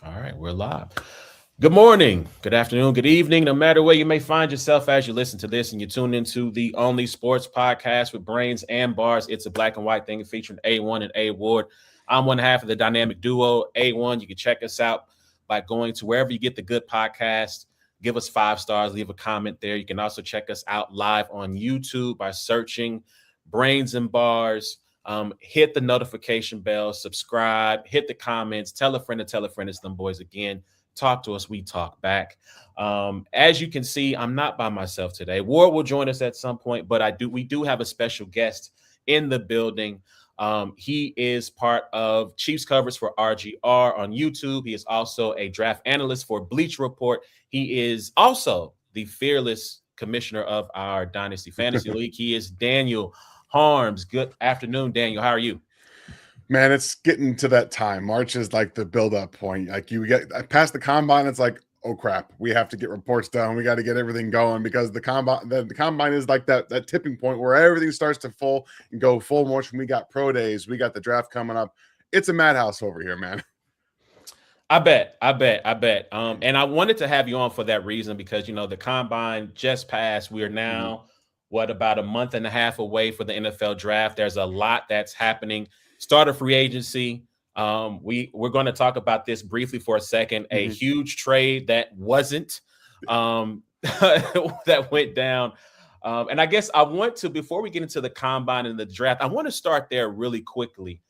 All right, we're live. Good morning, good afternoon, good evening, no matter where you may find yourself as you listen to this and you tune into the only sports podcast with brains and bars. It's a black and white thing featuring A1 and A Ward. I'm one half of the dynamic duo, A1. You can check us out by going to wherever you get the good podcast. Give us 5 stars, leave a comment there. You can also check us out live on YouTube by searching Brains and Bars. Hit the notification bell, subscribe, hit the comments, tell a friend to tell a friend. It's them boys again. Talk to us, we talk back. As you can see, I'm not by myself today. Ward will join us at some point, but we do have a special guest in the building. He is part of Chiefs coverage for RGR on YouTube. He is also a draft analyst for Bleacher Report. He is also the fearless commissioner of our Dynasty Fantasy League. He is Daniel Harms. Good afternoon, Daniel. How are you? Man, it's getting to that time. March is like the build-up point. Like you get past the combine, it's like, oh crap, we have to get reports done. We got to get everything going because the combine is like that tipping point where everything starts to go full motion. We got pro days, we got the draft coming up. It's a madhouse over here, man. I bet. And I wanted to have you on for that reason because the combine just passed. We are now about a month and a half away for the NFL draft. There's a lot that's happening. Start of free agency. We're going to talk about this briefly for a second. A huge trade that wasn't that went down. And I guess I want to, before we get into the combine and the draft, I want to start there really quickly.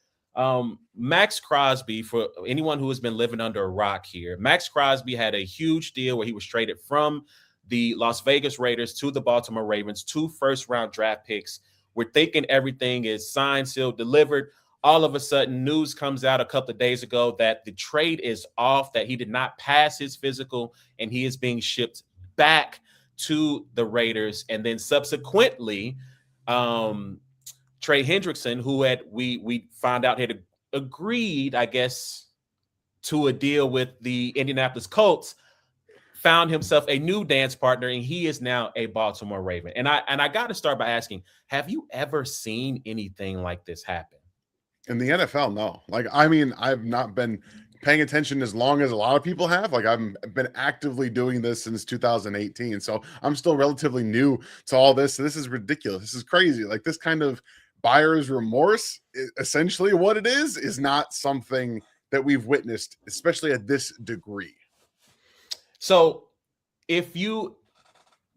Max Crosby, for anyone who has been living under a rock here, Max Crosby had a huge deal where he was traded from the Las Vegas Raiders to the Baltimore Ravens, 2 first-round draft picks. We're thinking everything is signed, sealed, delivered. All of a sudden, news comes out a couple of days ago that the trade is off, that he did not pass his physical, and he is being shipped back to the Raiders. And then subsequently, Trey Hendrickson, who we found out had agreed, I guess, to a deal with the Indianapolis Colts, found himself a new dance partner, and he is now a Baltimore Raven. And I got to start by asking, have you ever seen anything like this happen? In the NFL, no. Like, I mean, I've not been paying attention as long as a lot of people have. Like, I've been actively doing this since 2018. So I'm still relatively new to all this. So this is ridiculous. This is crazy. Like, this kind of buyer's remorse, essentially what it is not something that we've witnessed, especially at this degree. So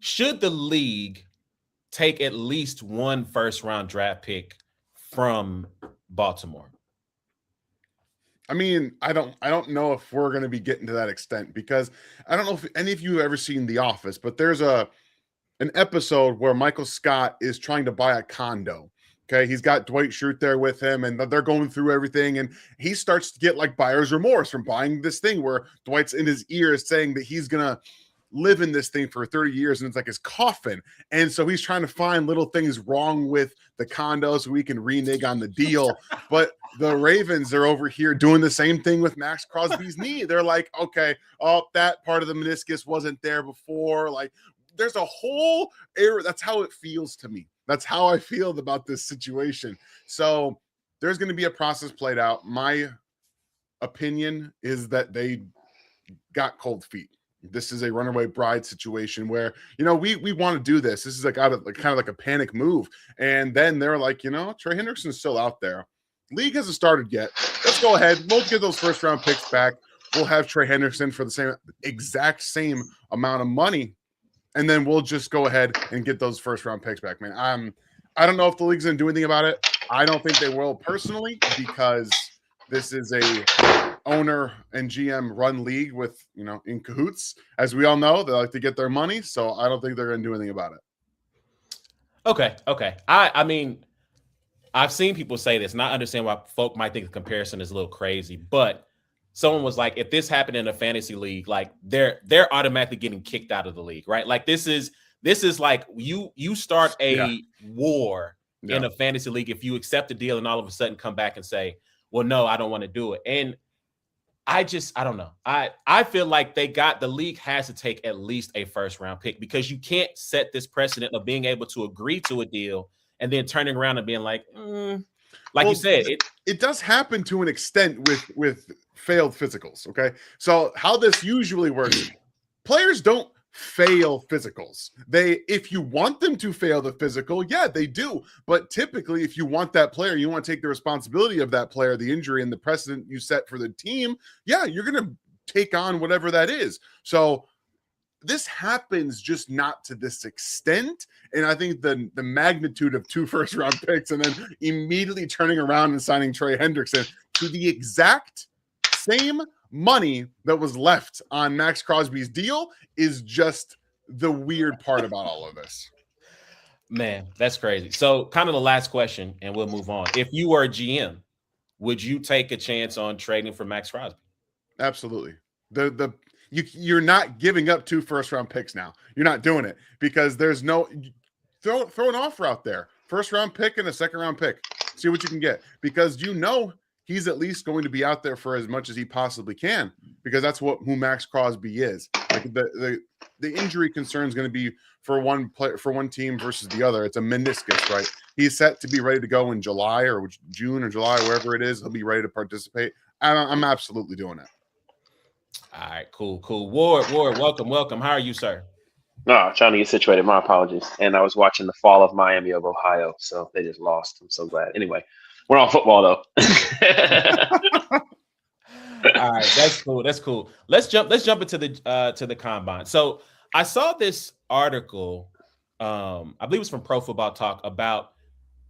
should the league take at least 1 first-round draft pick from Baltimore? I mean, I don't know if we're going to be getting to that extent because I don't know if any of you have ever seen The Office, but there's an episode where Michael Scott is trying to buy a condo. Okay, he's got Dwight Schrute there with him, and they're going through everything, and he starts to get like buyer's remorse from buying this thing where Dwight's in his ear saying that he's gonna live in this thing for 30 years, and it's like his coffin. And so he's trying to find little things wrong with the condo so we can renege on the deal. But the Ravens are over here doing the same thing with Max Crosby's knee. They're like, okay, that part of the meniscus wasn't there before. Like, there's a whole area. That's how it feels to me. That's how I feel about this situation. So there's going to be a process played out. My opinion is that they got cold feet. This is a runaway bride situation where, we want to do this. This is like kind of like a panic move. And then they're like, Trey Hendrickson's still out there. League hasn't started yet. Let's go ahead. We'll get those first round picks back. We'll have Trey Hendrickson for the exact same amount of money. And then we'll just go ahead and get those first round picks back, man. I don't know if the league's going to do anything about it. I don't think they will personally because this is a owner and GM run league with, in cahoots. As we all know, they like to get their money. So I don't think they're going to do anything about it. Okay. I mean, I've seen people say this, and I understand why folk might think the comparison is a little crazy, but someone was like, if this happened in a fantasy league, like they're automatically getting kicked out of the league, right? Like this is like you start a war in a fantasy league if you accept a deal and all of a sudden come back and say, well, no, I don't want to do it. And I don't know. I feel like the league has to take at least a first round pick because you can't set this precedent of being able to agree to a deal and then turning around and being like, Like you said, it does happen to an extent with failed physicals. Okay, so how this usually works, players don't fail physicals. If you want them to fail the physical, yeah, they do. But typically, if you want that player, you want to take the responsibility of that player, the injury, and the precedent you set for the team. Yeah, you're going to take on whatever that is. So this happens, just not to this extent. And I think the magnitude of 2 first-round picks and then immediately turning around and signing Trey Hendrickson to the exact same money that was left on Max Crosby's deal is just the weird part about all of this. Man, that's crazy. So kind of the last question, and we'll move on. If you were a GM, would you take a chance on trading for Max Crosby? Absolutely. You're not giving up 2 first-round picks now. You're not doing it because there's no throw an offer out there. First-round pick and a second-round pick. See what you can get, because he's at least going to be out there for as much as he possibly can, because that's who Max Crosby is. Like the injury concern is going to be for one team versus the other. It's a meniscus, right? He's set to be ready to go in July or June or July, wherever it is. He'll be ready to participate. I'm absolutely doing it. All right, cool. Ward, welcome. How are you, sir? No, trying to get situated. My apologies. And I was watching the fall of Miami of Ohio, so they just lost. I'm so glad. Anyway, we're on football though. All right, that's cool. Let's jump into the combine. So I saw this article, I believe it was from Pro Football Talk, about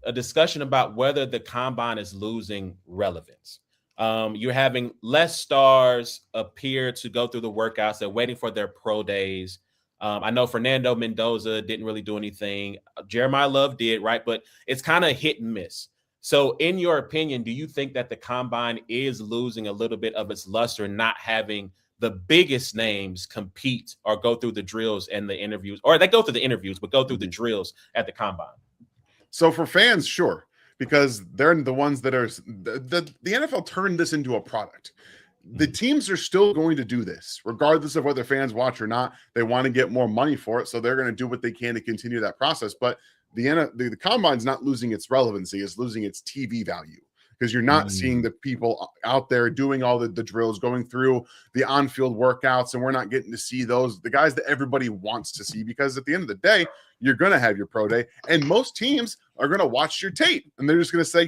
a discussion about whether the combine is losing relevance. You're having less stars appear to go through the workouts. They're waiting for their pro days. I know Fernando Mendoza didn't really do anything. Jeremiah Love did, right? But it's kind of hit and miss. So in your opinion, do you think that the combine is losing a little bit of its luster, not having the biggest names compete or go through the drills and the interviews, or they go through the interviews, but go through the drills at the combine? So for fans, sure, because they're the ones that are the NFL turned this into a product. The teams are still going to do this, regardless of whether fans watch or not. They want to get more money for it, so they're going to do what they can to continue that process. But the combine's not losing its relevancy; it's losing its TV value, because you're not seeing the people out there doing all the drills, going through the on-field workouts, and we're not getting to see the guys that everybody wants to see, because at the end of the day, you're going to have your pro day, and most teams are going to watch your tape, and they're just going to say,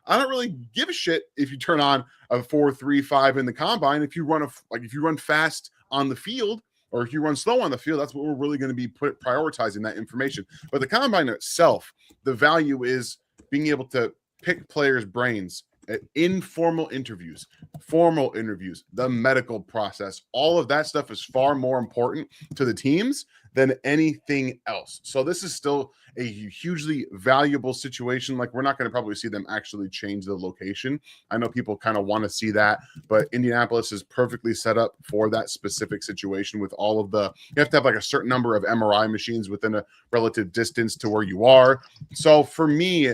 I don't really give a shit if you turn on a 4.35 in the combine. If you run fast on the field, or if you run slow on the field, that's what we're really going to be prioritizing that information. But the combine itself, the value is being able to pick players' brains at informal interviews, formal interviews, the medical process. All of that stuff is far more important to the teams than anything else. So this is still a hugely valuable situation. Like, we're not going to probably see them actually change the location. I know people kind of want to see that, but Indianapolis is perfectly set up for that specific situation with all of you have to have like a certain number of MRI machines within a relative distance to where you are. So for me,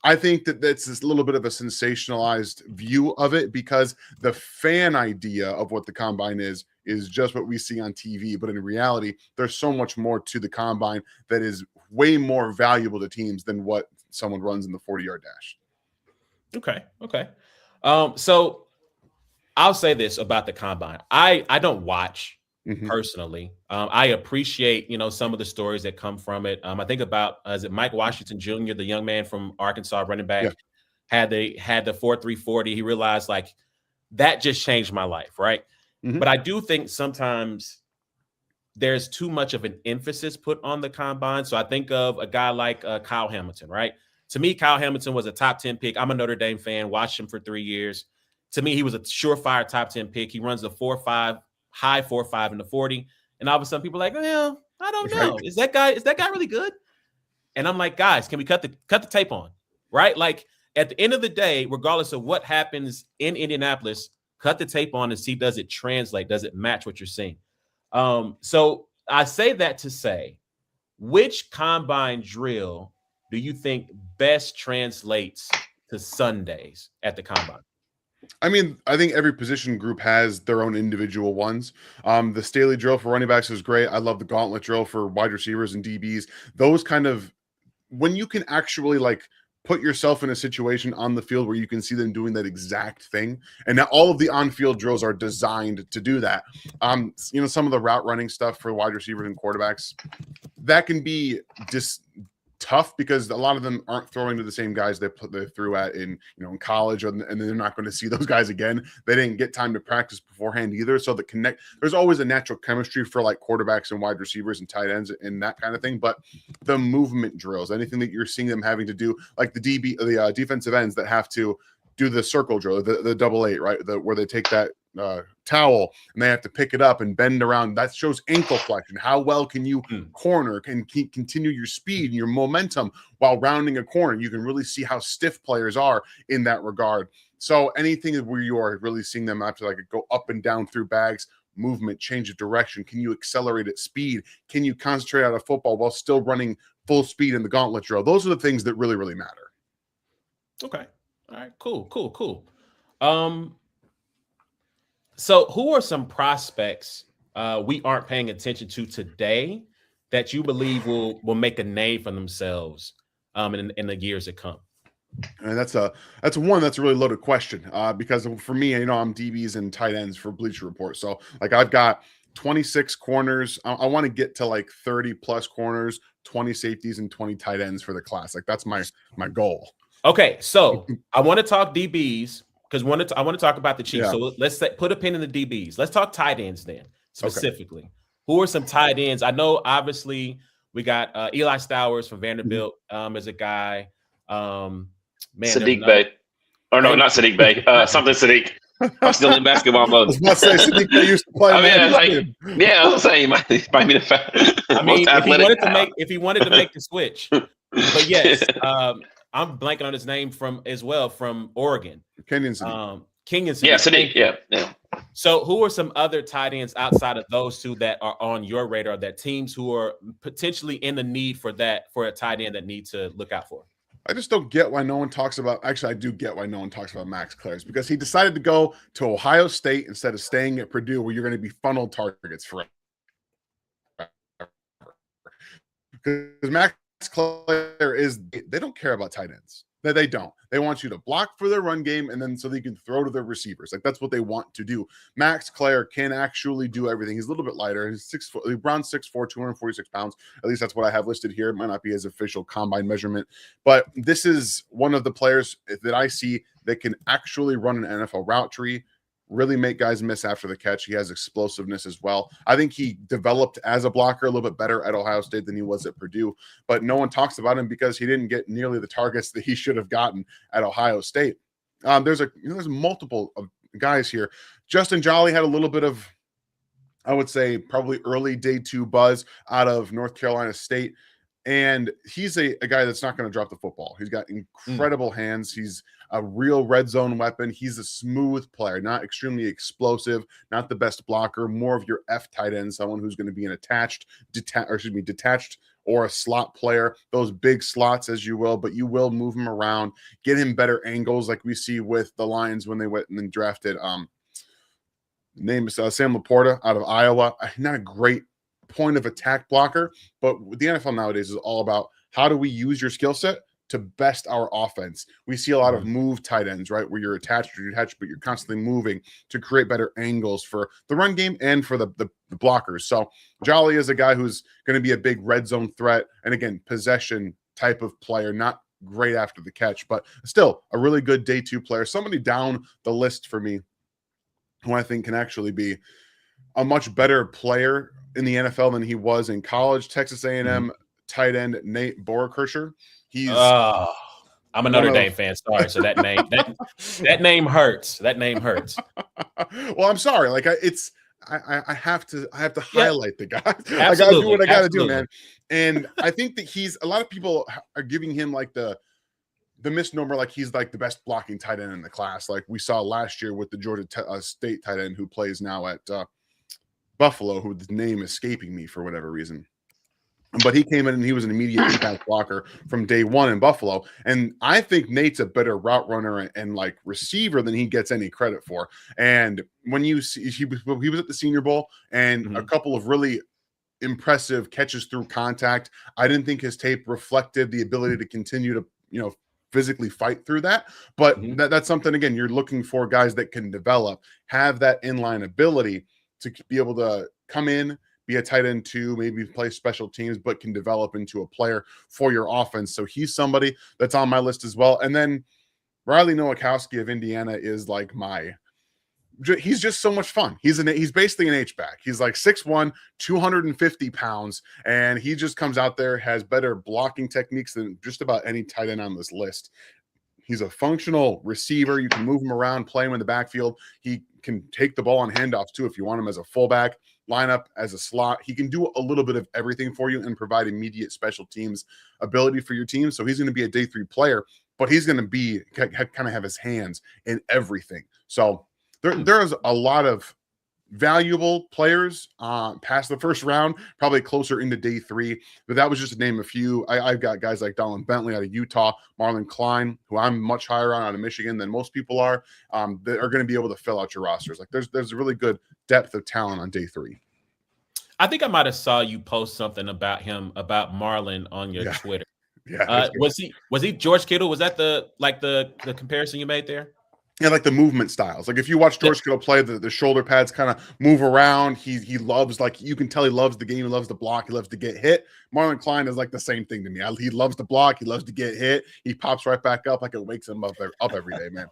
I think that that's a little bit of a sensationalized view of it, because the fan idea of what the combine is just what we see on TV. But in reality, there's so much more to the combine that is way more valuable to teams than what someone runs in the 40-yard dash. Okay. So I'll say this about the combine. I don't watch personally. I appreciate, some of the stories that come from it. I think about, is it Mike Washington Jr., the young man from Arkansas, running back, had the 4.3 40. He realized, like, that just changed my life, right? But I do think sometimes there's too much of an emphasis put on the combine. So I think of a guy like Kyle Hamilton, right? To me, Kyle Hamilton was a top 10 pick. I'm a Notre Dame fan, watched him for 3 years. To me, he was a surefire top 10 pick. He runs the 4.5, high 4.5 in the 40. And all of a sudden people are like, well, I don't know. Is that guy really good? And I'm like, guys, can we cut the tape on? Right? Like, at the end of the day, regardless of what happens in Indianapolis, cut the tape on and see, does it translate? Does it match what you're seeing? So I say that to say, which combine drill do you think best translates to Sundays at the combine? I mean, I think every position group has their own individual ones. The Staley drill for running backs is great. I love the gauntlet drill for wide receivers and DBs. Those kind of, when you can actually like put yourself in a situation on the field where you can see them doing that exact thing. And now all of the on-field drills are designed to do that. Some of the route running stuff for wide receivers and quarterbacks, that can be just tough because a lot of them aren't throwing to the same guys they threw at in college, and they're not going to see those guys again. They didn't get time to practice beforehand either. So there's always a natural chemistry for like quarterbacks and wide receivers and tight ends and that kind of thing. But the movement drills, anything that you're seeing them having to do, like the defensive ends that have to do the circle drill, the double eight, right? Where they take that towel and they have to pick it up and bend around. That shows ankle flexion. How well can you corner, can continue your speed and your momentum while rounding a corner? You can really see how stiff players are in that regard. So anything where you are really seeing them have to like go up and down through bags, movement, change of direction. Can you accelerate at speed? Can you concentrate on a football while still running full speed in the gauntlet drill? Those are the things that really, really matter. Okay. All right. Cool. So who are some prospects we aren't paying attention to today that you believe will make a name for themselves in the years to come? And that's a really loaded question because for me, I'm DBs and tight ends for Bleacher Report. So like I've got 26 corners. I want to get to like 30 plus corners, 20 safeties, and 20 tight ends for the class. Like that's my goal. Okay, so I want to talk DBs because I want to talk about the Chiefs. Yeah. So let's put a pin in the DBs. Let's talk tight ends then specifically. Okay. Who are some tight ends? I know obviously we got Eli Stowers from Vanderbilt as a guy. Sadiq Bey. Or no, not Sadiq Bey. Something Sadiq. I'm still in basketball mode. I was about to say Sadiq Bey used to play. I was saying he might be the fact. I mean, if he wanted to make the switch. But yes, I'm blanking on his name from Oregon. Kenyon Sadiq. Kenyon Sadiq. Yeah, Sadiq. Yeah. So who are some other tight ends outside of those two that are on your radar that teams who are potentially in the need for a tight end that need to look out for? I just don't get why no one talks about – actually, I do get why no one talks about Max Clares because he decided to go to Ohio State instead of staying at Purdue where you're going to be funneled targets forever. Because Max Clare they don't care about tight ends. They don't. They want you to block for their run game and then so they can throw to their receivers. Like that's what they want to do. Max Clare can actually do everything. He's a little bit lighter. He's 6'4", 246 pounds. At least that's what I have listed here. It might not be his official combine measurement, but this is one of the players that I see that can actually run an NFL route tree, really make guys miss after the catch. He has explosiveness as well. I think he developed as a blocker a little bit better at Ohio State than he was at Purdue, but no one talks about him because he didn't get nearly the targets that he should have gotten at Ohio State. There's multiple guys here. Justin Jolly had a little bit of, I would say, probably early day two buzz out of North Carolina State. And he's a guy that's not going to drop the football. He's got incredible hands. He's a real red zone weapon. He's a smooth player, not extremely explosive, not the best blocker, more of your F tight end, someone who's going to be an detached or a slot player, those big slots as you will, but you will move him around, get him better angles like we see with the Lions when they went and then drafted name is Sam Laporta out of Iowa. Not a great point of attack blocker, but the NFL nowadays is all about how do we use your skill set to best our offense. We see a lot of move tight ends, right, where you're attached, but you're constantly moving to create better angles for the run game and for the blockers. So Jolly is a guy who's going to be a big red zone threat, and again, possession type of player, not great after the catch, but still a really good day two player. Somebody down the list for me who I think can actually be a much better player in the NFL than he was in college. Texas A&M tight end Nate Borkershire. He's I'm a Notre Dame fan. Sorry, so that name hurts. That name hurts. Well, I'm sorry. Like I have to highlight the guy. Absolutely. I gotta do what I gotta do, man. And I think that a lot of people are giving him like the misnomer, like he's like the best blocking tight end in the class. Like we saw last year with the Georgia State tight end who plays now at Buffalo, who the name escaping me for whatever reason. But he came in and he was an immediate impact blocker from day one in Buffalo. And I think Nate's a better route runner and like receiver than he gets any credit for. And when you see he was at the Senior Bowl and a couple of really impressive catches through contact. I didn't think his tape reflected the ability to continue to, physically fight through that. But that's something, again, you're looking for guys that can develop, have that inline ability to be able to come in, be a tight end too, maybe play special teams, but can develop into a player for your offense. So he's somebody that's on my list as well. And then Riley Nowakowski of Indiana is like he's just so much fun. He's basically an H-back. He's like 6'1", 250 pounds, and he just comes out there, has better blocking techniques than just about any tight end on this list. He's a functional receiver. You can move him around, play him in the backfield. He can take the ball on handoffs too if you want him as a fullback, line up as a slot. He can do a little bit of everything for you and provide immediate special teams ability for your team. So he's going to be a day 3 player, but he's going to be kind of have his hands in everything. So there's a lot of valuable players past the first round, probably closer into day 3, but that was just to name a few. I've got guys like Donald Bentley out of Utah, Marlon Klein, who I'm much higher on out of Michigan than most people are, that are going to be able to fill out your rosters. Like there's a really good depth of talent on day 3. I think I might have saw you post something about Marlon on your Twitter. Yeah. Was he George Kittle? Was that the comparison you made there? Yeah, like the movement styles. Like if you watch George Kittle play, the shoulder pads kind of move around. He loves, like you can tell he loves the game. He loves to block. He loves to get hit. Marlon Klein is like the same thing to me. He loves to block. He loves to get hit. He pops right back up like it wakes him up every day, man.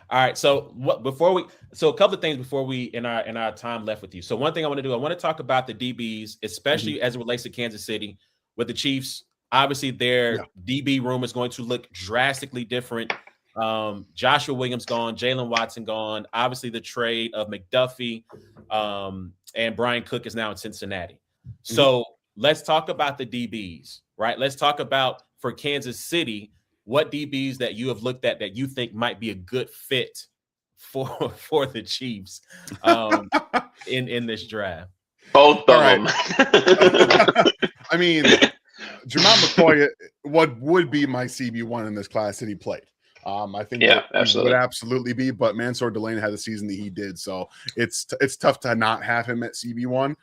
All right. So a couple of things before we in our time left with you. So one thing I want to do, I want to talk about the DBs, especially as it relates to Kansas City with the Chiefs. Obviously, their DB room is going to look drastically different. Joshua Williams gone, Jalen Watson gone. Obviously, the trade of McDuffie and Brian Cook is now in Cincinnati. So let's talk about the DBs, right? Let's talk about for Kansas City, what DBs that you have looked at that you think might be a good fit for the Chiefs in this draft. Both of them. I mean, Jermont McCoy, what would be my CB1 in this class that he played? I think absolutely. would absolutely be, but Mansour Delaney had the season that he did, so it's tough to not have him at CB1.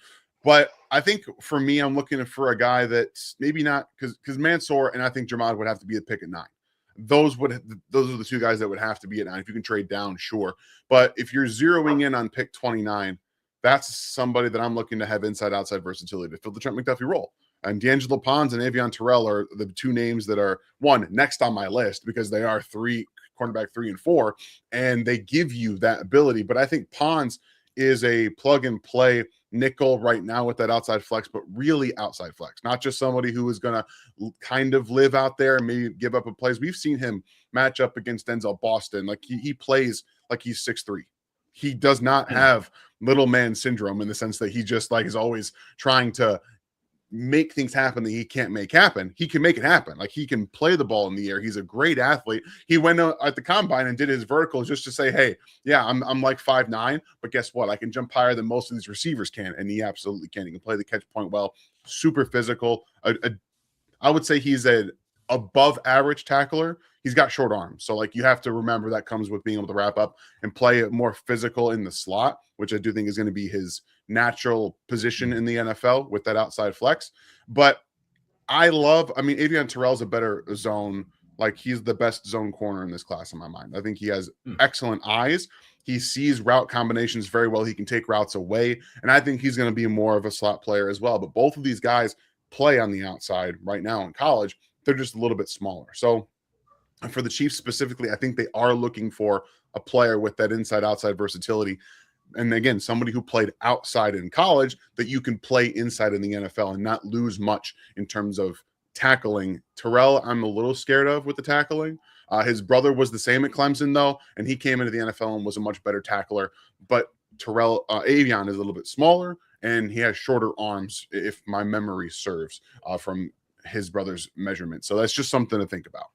But I think for me, I'm looking for a guy that's maybe not because Mansour and I think Jermont would have to be a pick at 9. Those are the 2 guys that would have to be at 9. If you can trade down, sure. But if you're zeroing in on pick 29, that's somebody that I'm looking to have inside-outside versatility to fill the Trent McDuffie role. And D'Angelo Pons and Avion Terrell are the 2 names that are next on my list because they are cornerback 3 and 4, and they give you that ability. But I think Pons is a plug and play nickel right now with that outside flex, but really outside flex, not just somebody who is going to kind of live out there and maybe give up a plays. We've seen him match up against Denzel Boston. Like he plays like he's 6'3". He does not have little man syndrome in the sense that he just like is always trying to make things happen that he can't make happen. He can make it happen. Like he can play the ball in the air. He's a great athlete. He went at the combine and did his verticals just to say, hey, yeah, I'm like 5'9", but guess what? I can jump higher than most of these receivers can. And he absolutely can. He can play the catch point well, super physical. I would say he's an above average tackler. He's got short arms. So like you have to remember that comes with being able to wrap up and play it more physical in the slot, which I do think is going to be his natural position in the NFL with that outside flex. But Avion Terrell's a better zone. Like he's the best zone corner in this class in my mind. I think he has excellent eyes. He sees route combinations very well. He can take routes away. And I think he's going to be more of a slot player as well. But both of these guys play on the outside right now in college. They're just a little bit smaller. So for the Chiefs specifically, I think they are looking for a player with that inside-outside versatility. And again, somebody who played outside in college that you can play inside in the NFL and not lose much in terms of tackling. Terrell, I'm a little scared of with the tackling. His brother was the same at Clemson, though, and he came into the NFL and was a much better tackler. But Avion is a little bit smaller, and he has shorter arms, if my memory serves, from his brother's measurement. So that's just something to think about.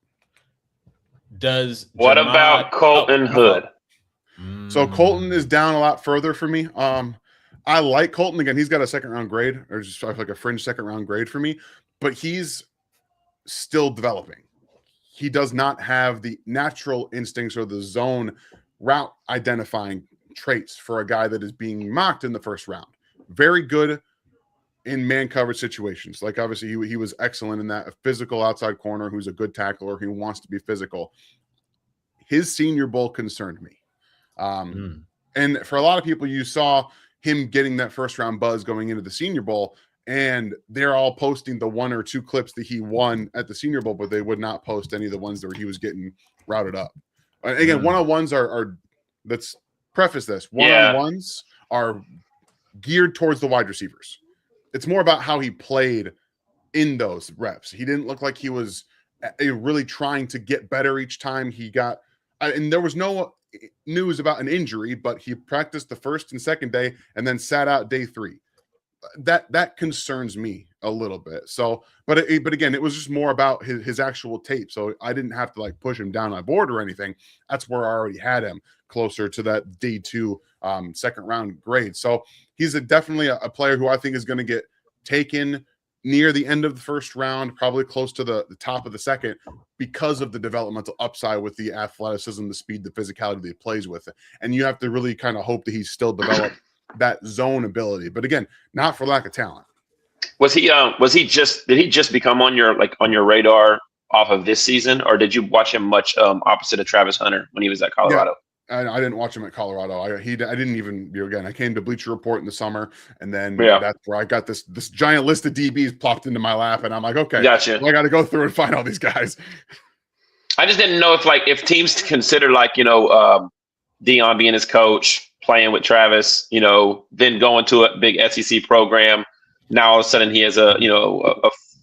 What about Colton Hood? So Colton is down a lot further for me. I like Colton. Again, he's got a second-round grade, or just like a fringe second-round grade for me, but he's still developing. He does not have the natural instincts or the zone route identifying traits for a guy that is being mocked in the first round. Very good in man coverage situations. Like obviously he was excellent in that, a physical outside corner who's a good tackler who wants to be physical. His Senior Bowl concerned me. And for a lot of people, you saw him getting that first round buzz going into the Senior Bowl, and they're all posting the 1 or 2 clips that he won at the Senior Bowl, but they would not post any of the ones that he was getting routed up. And again, one-on-ones are let's preface this. One-on-ones are geared towards the wide receivers. It's more about how he played in those reps. He didn't look like he was really trying to get better each time he got, and there was no news about an injury, but he practiced the first and second day and then sat out day 3. That concerns me a little bit. So, but again, it was just more about his actual tape. So I didn't have to like push him down my board or anything. That's where I already had him closer to that day 2 second round grade. So he's definitely a player who I think is going to get taken near the end of the first round, probably close to the top of the second, because of the developmental upside with the athleticism, the speed, the physicality that he plays with. And you have to really kind of hope that he's still developed that zone ability. But again, not for lack of talent. Did he just become on your radar off of this season, or did you watch him much opposite of Travis Hunter when he was at Colorado? Yeah, I didn't watch him at Colorado. I didn't even, again, I came to Bleacher Report in the summer, and then that's where I got this giant list of DBs plopped into my lap, and I'm like, okay, gotcha. Well, I got to go through and find all these guys. I just didn't know if teams consider Deion being his coach, playing with Travis, then going to a big SEC program. Now all of a sudden he has a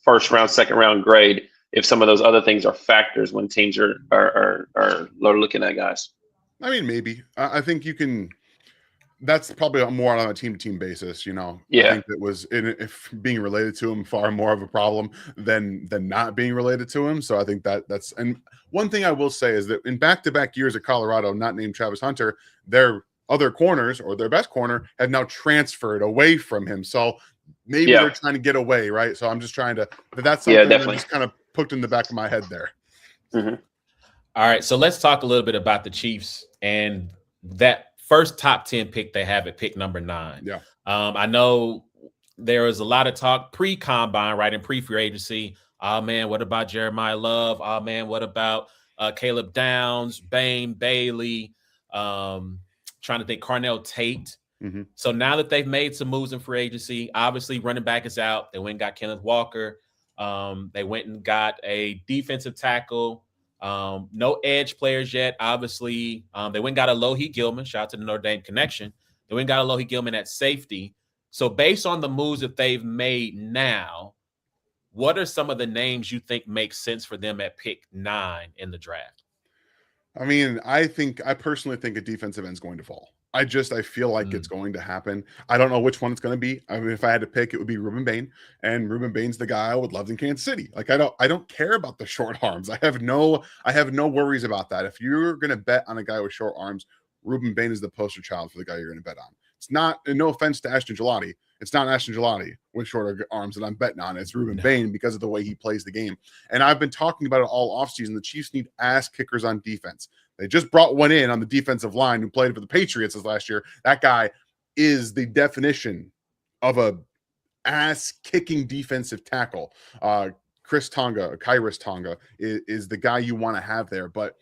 first round, second round grade. If some of those other things are factors when teams are looking at guys. I mean, maybe. I think you can. That's probably more on a team-to-team basis, Yeah. I think it was if being related to him far more of a problem than not being related to him. So I think that's. And one thing I will say is that in back-to-back years at Colorado, not named Travis Hunter, their other corners or their best corner had now transferred away from him. So maybe they're trying to get away, right? So I'm just trying to. That's something that just kind of poked in the back of my head there. Mm-hmm. All right, so let's talk a little bit about the Chiefs and that first top 10 pick they have at pick number 9. Yeah. I know there was a lot of talk pre-combine, right, and pre-free agency. Oh, man, what about Jeremiah Love? Oh, man, what about Caleb Downs, Bain, Bailey, trying to think, Carnell Tate. Mm-hmm. So now that they've made some moves in free agency, obviously running back is out. They went and got Kenneth Walker. They went and got a defensive tackle. No edge players yet. Obviously, they went and got a Alohi Gilman. Shout out to the Notre Dame connection. They went and got a Alohi Gilman at safety. So based on the moves that they've made now, what are some of the names you think make sense for them at pick 9 in the draft? I mean, I personally think a defensive end is going to fall. I feel like it's going to happen. I don't know which one it's going to be. I mean, if I had to pick, it would be Ruben Bain, and Ruben Bain's the guy I would love in Kansas City. Like I don't care about the short arms. I have no worries about that. If you're going to bet on a guy with short arms, Ruben Bain is the poster child for the guy you're going to bet on. It's not, and no offense to Ashton Gelati, it's not Ashton Gelati with shorter arms that I'm betting on. It's Ruben Bain because of the way he plays the game. And I've been talking about it all offseason. The Chiefs need ass kickers on defense. They just brought one in on the defensive line who played for the Patriots last year. That guy is the definition of a ass-kicking defensive tackle. Kyrus Tonga is the guy you want to have there. But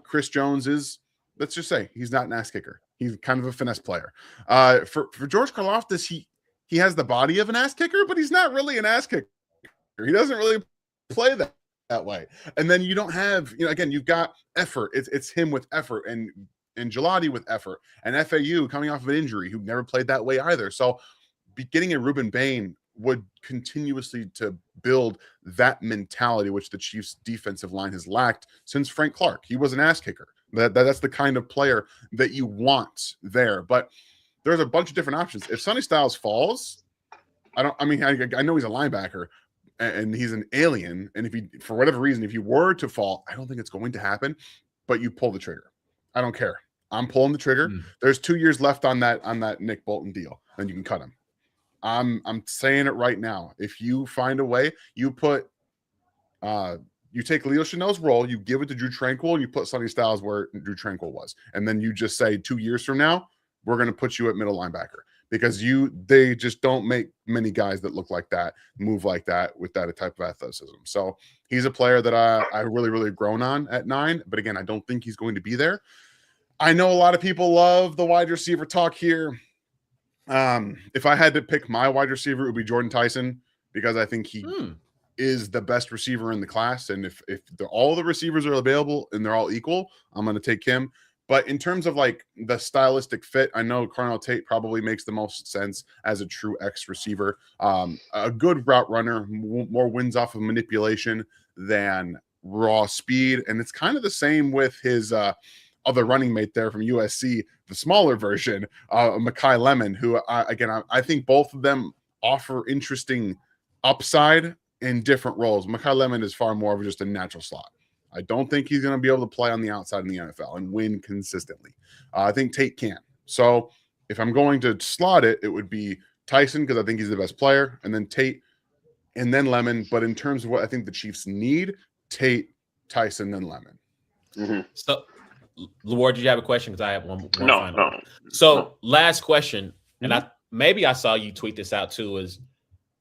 Chris Jones is, let's just say, he's not an ass kicker. He's kind of a finesse player. For George Karlaftis, he has the body of an ass kicker, but he's not really an ass kicker. He doesn't really play that way. And then you don't have, again, you've got effort. It's him with effort and Gelati with effort, and FAU coming off of an injury who never played that way either. So getting a Ruben Bain would continuously to build that mentality, which the Chiefs defensive line has lacked since Frank Clark. He was an ass kicker. That's the kind of player that you want there. But there's a bunch of different options. If Sonny Styles falls, I know he's a linebacker and he's an alien. And if he, for whatever reason, if he were to fall, I don't think it's going to happen, but you pull the trigger. I don't care. I'm pulling the trigger. There's 2 years left on that Nick Bolton deal. Then you can cut him. I'm saying it right now. If you find a way, you put, you take Leo Chanel's role, you give it to Drew Tranquil, and you put Sonny Styles where Drew Tranquil was. And then you just say 2 years from now, we're going to put you at middle linebacker because they just don't make many guys that look like that, move like that with that type of athleticism. So he's a player that I really, really grown on at 9. But again, I don't think he's going to be there. I know a lot of people love the wide receiver talk here. If I had to pick my wide receiver, it would be Jordan Tyson because I think he is the best receiver in the class. And if all the receivers are available and they're all equal, I'm going to take him. But in terms of like the stylistic fit, I know Carnell Tate probably makes the most sense as a true X receiver. A good route runner, more wins off of manipulation than raw speed. And it's kind of the same with his other running mate there from USC, the smaller version, Mekhi Lemon, who I think both of them offer interesting upside in different roles. Mekhi Lemon is far more of just a natural slot. I don't think he's going to be able to play on the outside in the NFL and win consistently. I think Tate can. So if I'm going to slot it, it would be Tyson because I think he's the best player, and then Tate, and then Lemon. But in terms of what I think the Chiefs need, Tate, Tyson, then Lemon. Mm-hmm. So, Lord, did you have a question? Because I have one No, final. no. So last question, and maybe I saw you tweet this out too, is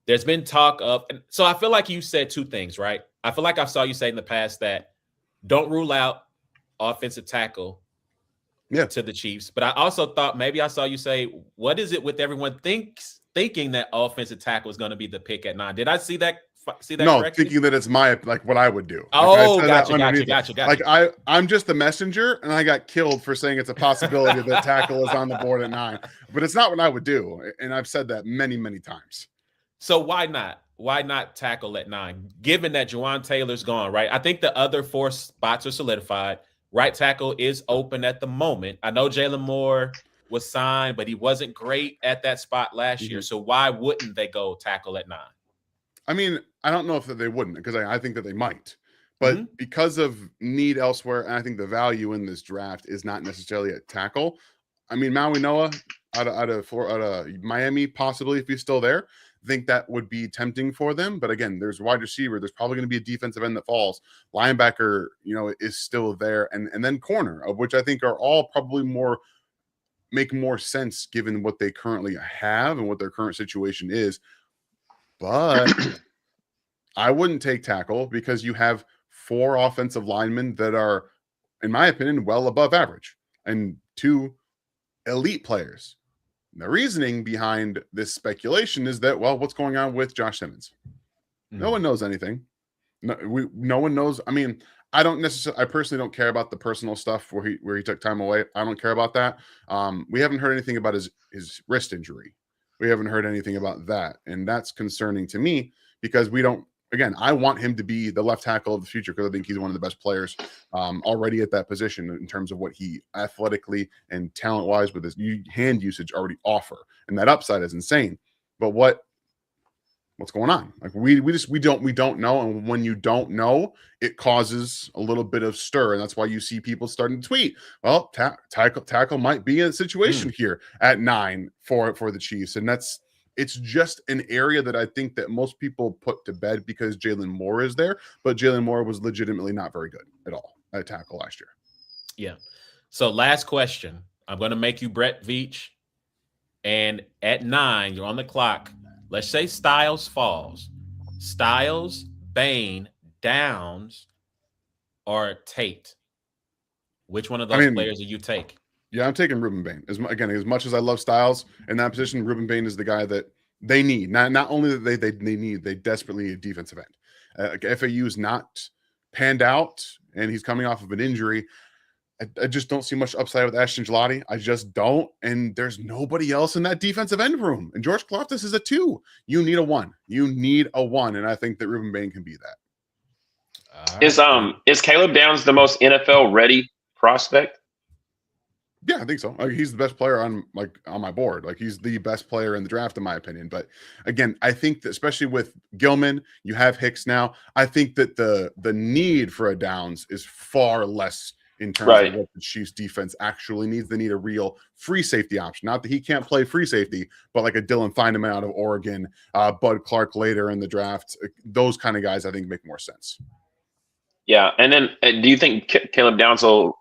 there's been talk of, so I feel like you said two things, right? I feel like I saw you say in the past that don't rule out offensive tackle to the Chiefs. But I also thought maybe I saw you say, what is it with everyone thinking that offensive tackle is going to be the pick at 9? Did I see that? No, correctly? Thinking that it's what I would do. Oh, gotcha. Like I'm just the messenger, and I got killed for saying it's a possibility that tackle is on the board at 9. But it's not what I would do, and I've said that many, many times. So why not? Why not tackle at 9? Given that Juwan Taylor's gone, right? I think the other 4 spots are solidified. Right tackle is open at the moment. I know Jalen Moore was signed, but he wasn't great at that spot last year. So why wouldn't they go tackle at 9? I mean, I don't know if they wouldn't, because I think that they might. But because of need elsewhere, and I think the value in this draft is not necessarily at tackle. I mean, Maui Noah out of Miami, possibly, if he's still there. I think that would be tempting for them. But again, there's wide receiver. There's probably going to be a defensive end that falls. Linebacker, is still there. And then corner, of which I think are all probably make more sense given what they currently have and what their current situation is. But I wouldn't take tackle because you have 4 offensive linemen that are, in my opinion, well above average and 2 elite players. The reasoning behind this speculation is that, what's going on with Josh Simmons? No one knows anything. No one knows. I mean, I personally don't care about the personal stuff where he took time away. I don't care about that. We haven't heard anything about his wrist injury. We haven't heard anything about that. And that's concerning to me because I want him to be the left tackle of the future because I think he's one of the best players already at that position in terms of what he athletically and talent-wise with his hand usage already offer. And that upside is insane. But what's going on? Like we don't know. And when you don't know, it causes a little bit of stir. And that's why you see people starting to tweet, well, tackle might be in a situation here at 9 for the Chiefs. And it's just an area that I think that most people put to bed because Jalen Moore is there, but Jalen Moore was legitimately not very good at all at tackle last year. Yeah. So last question. I'm going to make you Brett Veach. And at 9, you're on the clock. Let's say Styles falls. Styles, Bain, Downs, or Tate. Which one of those players do you take? Yeah, I'm taking Ruben Bain. As much as I love Styles in that position, Ruben Bain is the guy that they need. Not only that they need, they desperately need a defensive end. FAU is not panned out, and he's coming off of an injury. I just don't see much upside with Ashton Gelati. I just don't. And there's nobody else in that defensive end room. And George Kalafdis is a 2. You need a 1. You need a 1. And I think that Ruben Bain can be that. Is Caleb Downs the most NFL ready prospect? Yeah, I think so. He's the best player on my board. He's the best player in the draft, in my opinion. But again, I think that especially with Gilman, you have Hicks now. I think that the need for a Downs is far less in terms of what the Chiefs defense actually needs. They need a real free safety option. Not that he can't play free safety, but like a Dylan Feineman out of Oregon, Bud Clark later in the draft. Those kind of guys I think make more sense. Yeah. And then do you think Caleb Downs will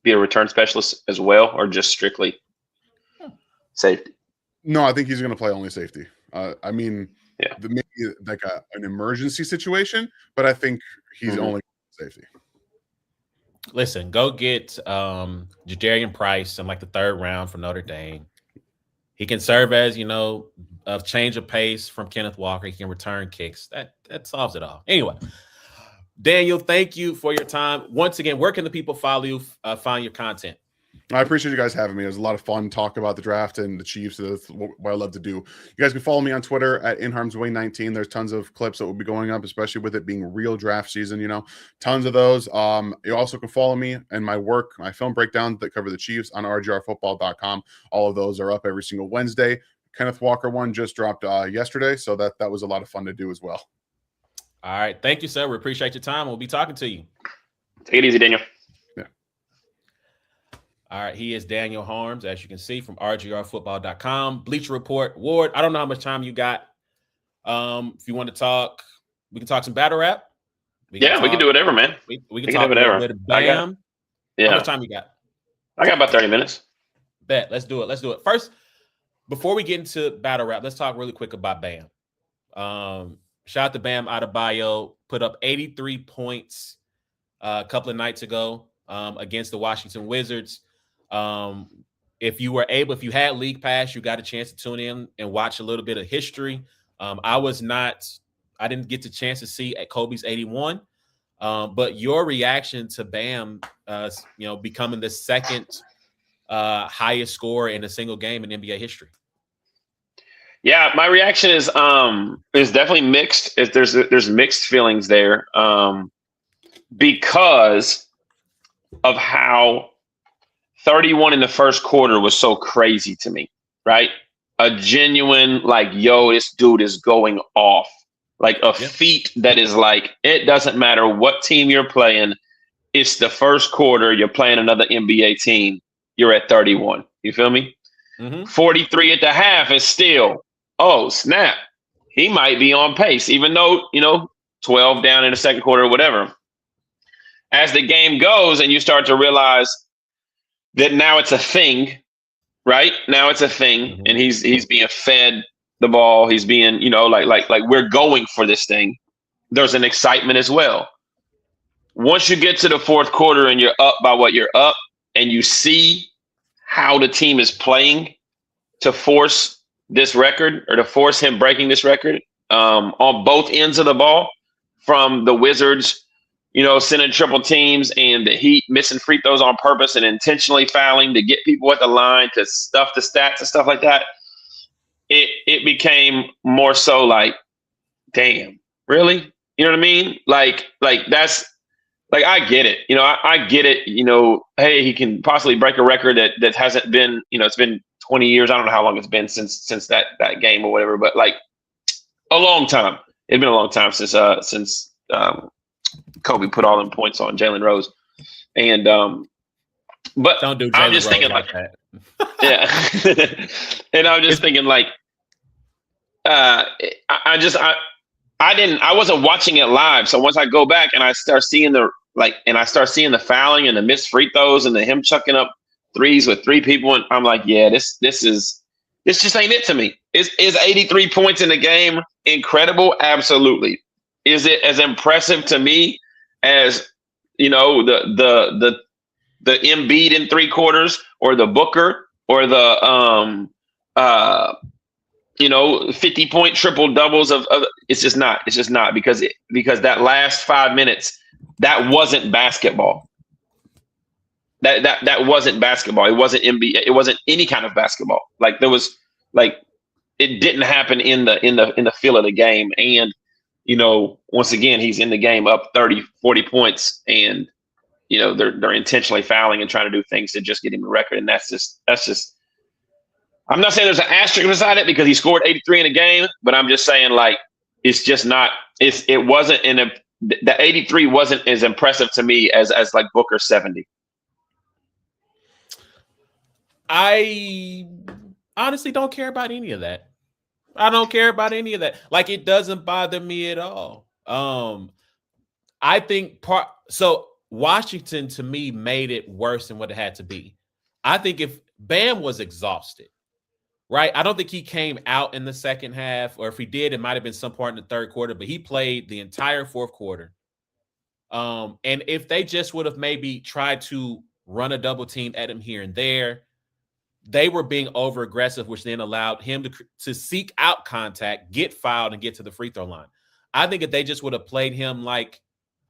be a return specialist as well, or just strictly? safety? No, I think he's going to play only safety. I mean, Yeah. maybe like an emergency situation, but I think he's only safety. Listen, go get Jadarian Price in like the 3rd round from Notre Dame. He can serve as, a change of pace from Kenneth Walker. He can return kicks. That solves it all. Anyway, Daniel, thank you for your time. Once again, where can the people follow you, find your content? I appreciate you guys having me. It was a lot of fun talking about the draft and the Chiefs. That's what I love to do. You guys can follow me on Twitter at InHarmsWay19. There's tons of clips that will be going up, especially with it being real draft season, tons of those. You also can follow me and my work, my film breakdowns that cover the Chiefs on rgrfootball.com. All of those are up every single Wednesday. Kenneth Walker one just dropped yesterday, so that was a lot of fun to do as well. All right. Thank you, sir. We appreciate your time. We'll be talking to you. Take it easy, Daniel. All right, he is Daniel Harms, as you can see, from rgrfootball.com. Bleacher Report. Ward, I don't know how much time you got. If you want to talk, we can talk some battle rap. We can do whatever, man. We can talk whatever. A little bit of Bam. How much time you got? I got about 30 minutes. Bet. Let's do it. First, before we get into battle rap, let's talk really quick about Bam. Shout out to Bam Adebayo. Put up 83 points a couple of nights ago against the Washington Wizards. If you had League Pass, you got a chance to tune in and watch a little bit of history. I didn't get the chance to see at Kobe's 81. But your reaction to Bam, becoming the second highest scorer in a single game in NBA history. Yeah, my reaction is definitely mixed. There's mixed feelings there because of how 31 in the first quarter was so crazy to me, right? A genuine, this dude is going off. Feat that is it doesn't matter what team you're playing. It's the first quarter. You're playing another NBA team. You're at 31. You feel me? 43 at the half is still, oh, snap. He might be on pace, even though, 12 down in the second quarter or whatever. As the game goes and you start to realize that now it's a thing, right? Now it's a thing, and he's being fed the ball. He's being, like we're going for this thing. There's an excitement as well. Once you get to the fourth quarter and you're up by what you're up, and you see how the team is playing to force this record or to force him breaking this record on both ends of the ball, from the Wizards, sending triple teams, and the Heat missing free throws on purpose and intentionally fouling to get people at the line to stuff the stats and stuff like that. It became more so damn, really? You know what I mean? That's I get it. I get it. Hey, he can possibly break a record that hasn't been, it's been 20 years. I don't know how long it's been since that game or whatever, but a long time. It's been a long time since Kobe put all them points on Jalen Rose. And but don't do I'm just thinking that. Yeah. And I'm just thinking I wasn't watching it live. So once I go back and I start seeing the fouling and the missed free throws and him chucking up threes with three people, and I'm like, yeah, this just ain't it to me. Is 83 points in the game incredible? Absolutely. Is it as impressive to me as the Embiid in 3 quarters, or the Booker, or the 50-point triple doubles of it's just not because that last 5 minutes, that wasn't basketball. That wasn't basketball. It wasn't NBA. It wasn't any kind of basketball. It didn't happen in the feel of the game. And once again, he's in the game up 30, 40 points, and they're intentionally fouling and trying to do things to just get him a record. And that's just. I'm not saying there's an asterisk beside it because he scored 83 in a game, but I'm just saying it's just not. It wasn't the 83 wasn't as impressive to me as Booker 70. I honestly don't care about any of that. I don't care about any of that. It doesn't bother me at all. I think so Washington, to me, made it worse than what it had to be. I think if Bam was exhausted, right? I don't think he came out in the second half, or if he did, it might have been some part in the third quarter, but he played the entire fourth quarter. And if they just would have maybe tried to run a double team at him here and there, they were being over aggressive, which then allowed him to seek out contact, get fouled, and get to the free throw line. I think if they just would have played him like,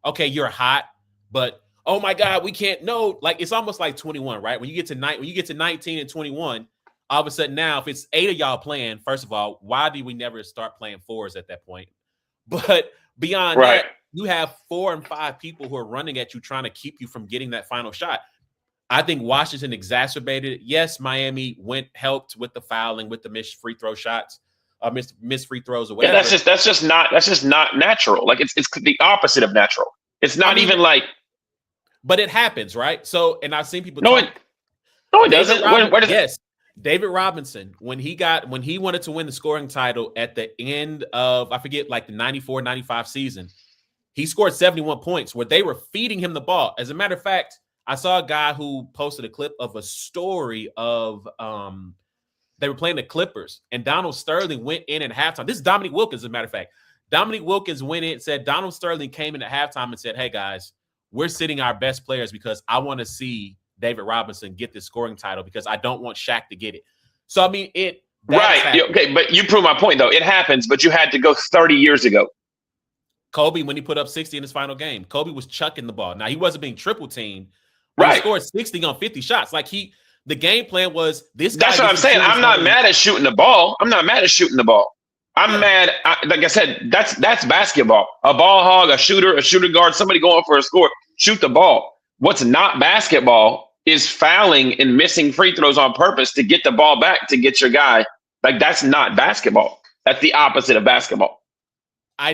okay, you're hot, but oh my God, we can't know. Like, it's almost like 21, right? When you get to 19 and 21, all of a sudden now, if it's 8 of y'all playing, first of all, why do we never start playing fours at that point? But beyond that, you have 4 and 5 people who are running at you, trying to keep you from getting that final shot. I think Washington exacerbated it. Yes, Miami helped with the fouling, with the missed free throw shots, missed free throws or whatever. Yeah, that's just not natural. Like it's the opposite of natural. It's not even like. But it happens, right? So, and I've seen people. No, it doesn't. Yes, David Robinson, when he wanted to win the scoring title at the end of, I forget, like the 94-95 season, he scored 71 points where they were feeding him the ball. As a matter of fact, I saw a guy who posted a clip of a story of they were playing the Clippers, and Donald Sterling went in at halftime. This is Dominique Wilkins, as a matter of fact. Dominique Wilkins went in and said Donald Sterling came in at halftime and said, "Hey guys, we're sitting our best players because I want to see David Robinson get this scoring title because I don't want Shaq to get it." So I mean, right. Okay, but you prove my point though. It happens, but you had to go 30 years ago. Kobe, when he put up 60 in his final game, Kobe was chucking the ball. Now he wasn't being triple teamed. Right. He scored 60 on 50 shots. Like the game plan was this guy. That's what I'm saying. I'm not mad at shooting the ball. I'm mad. Like I said, that's basketball. A ball hog, a shooter guard, somebody going for a score, shoot the ball. What's not basketball is fouling and missing free throws on purpose to get the ball back to get your guy. Like that's not basketball. That's the opposite of basketball. I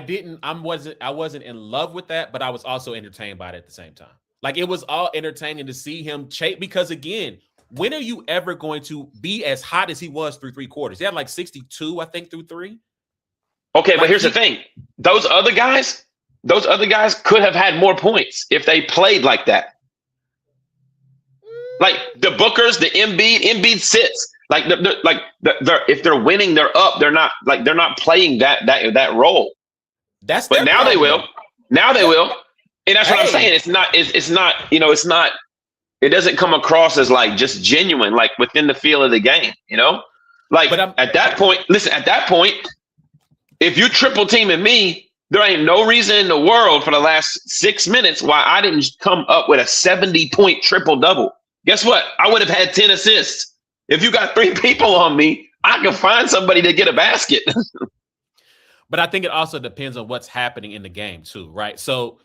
wasn't in love with that, but I was also entertained by it at the same time. Like it was all entertaining to see him chase, because again, when are you ever going to be as hot as he was through 3 quarters? He had like 62, I think, through 3. Okay, but here's the thing. Those other guys could have had more points if they played like that. Like the Bookers, the Embiid sits. Like if they're winning, they're up. They're not playing that role. But now they will. Now they will. And that's what I'm saying. It's not, it doesn't come across as like just genuine, like within the feel of the game, Like at that point, if you triple teaming me, there ain't no reason in the world for the last 6 minutes why I didn't come up with a 70-point triple double. Guess what? I would have had 10 assists. If you got 3 people on me, I can find somebody to get a basket. But I think it also depends on what's happening in the game too, right? So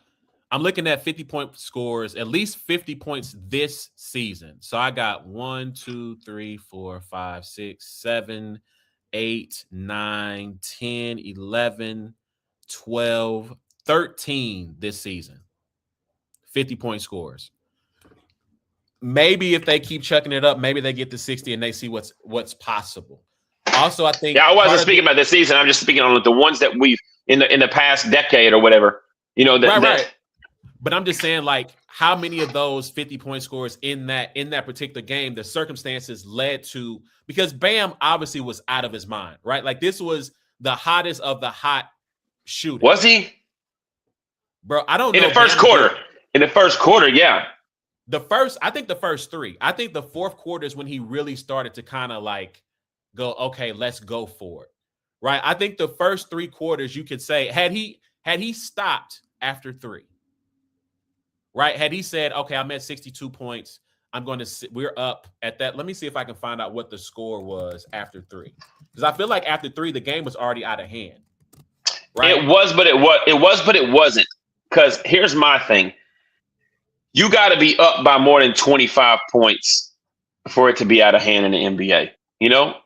I'm looking at 50-point scores, at least 50 points this season. So I got 1, 2, 3, 4, 5, 6, 7, 8, 9, 10, 11, 12, 13 this season. 50-point scores. Maybe if they keep chucking it up, maybe they get to 60 and they see what's possible. Also, I think I wasn't speaking about this season. I'm just speaking on the ones that we've in the past decade or whatever. Right. But I'm just saying, like, how many of those 50-point scores in that particular game, the circumstances led to, because Bam obviously was out of his mind, right? Like this was the hottest of the hot shooters. Was he? Bro, I don't know. In the first quarter, yeah. I think the first 3. I think the fourth quarter is when he really started to kind of like go, okay, let's go for it. Right? I think the first 3 quarters, you could say, had he stopped after 3, right? Had he said, okay, I'm at 62 points. We're up at that. Let me see if I can find out what the score was after 3. Because I feel like after 3, the game was already out of hand. Right? It was, but it wasn't. Because here's my thing. You got to be up by more than 25 points for it to be out of hand in the NBA.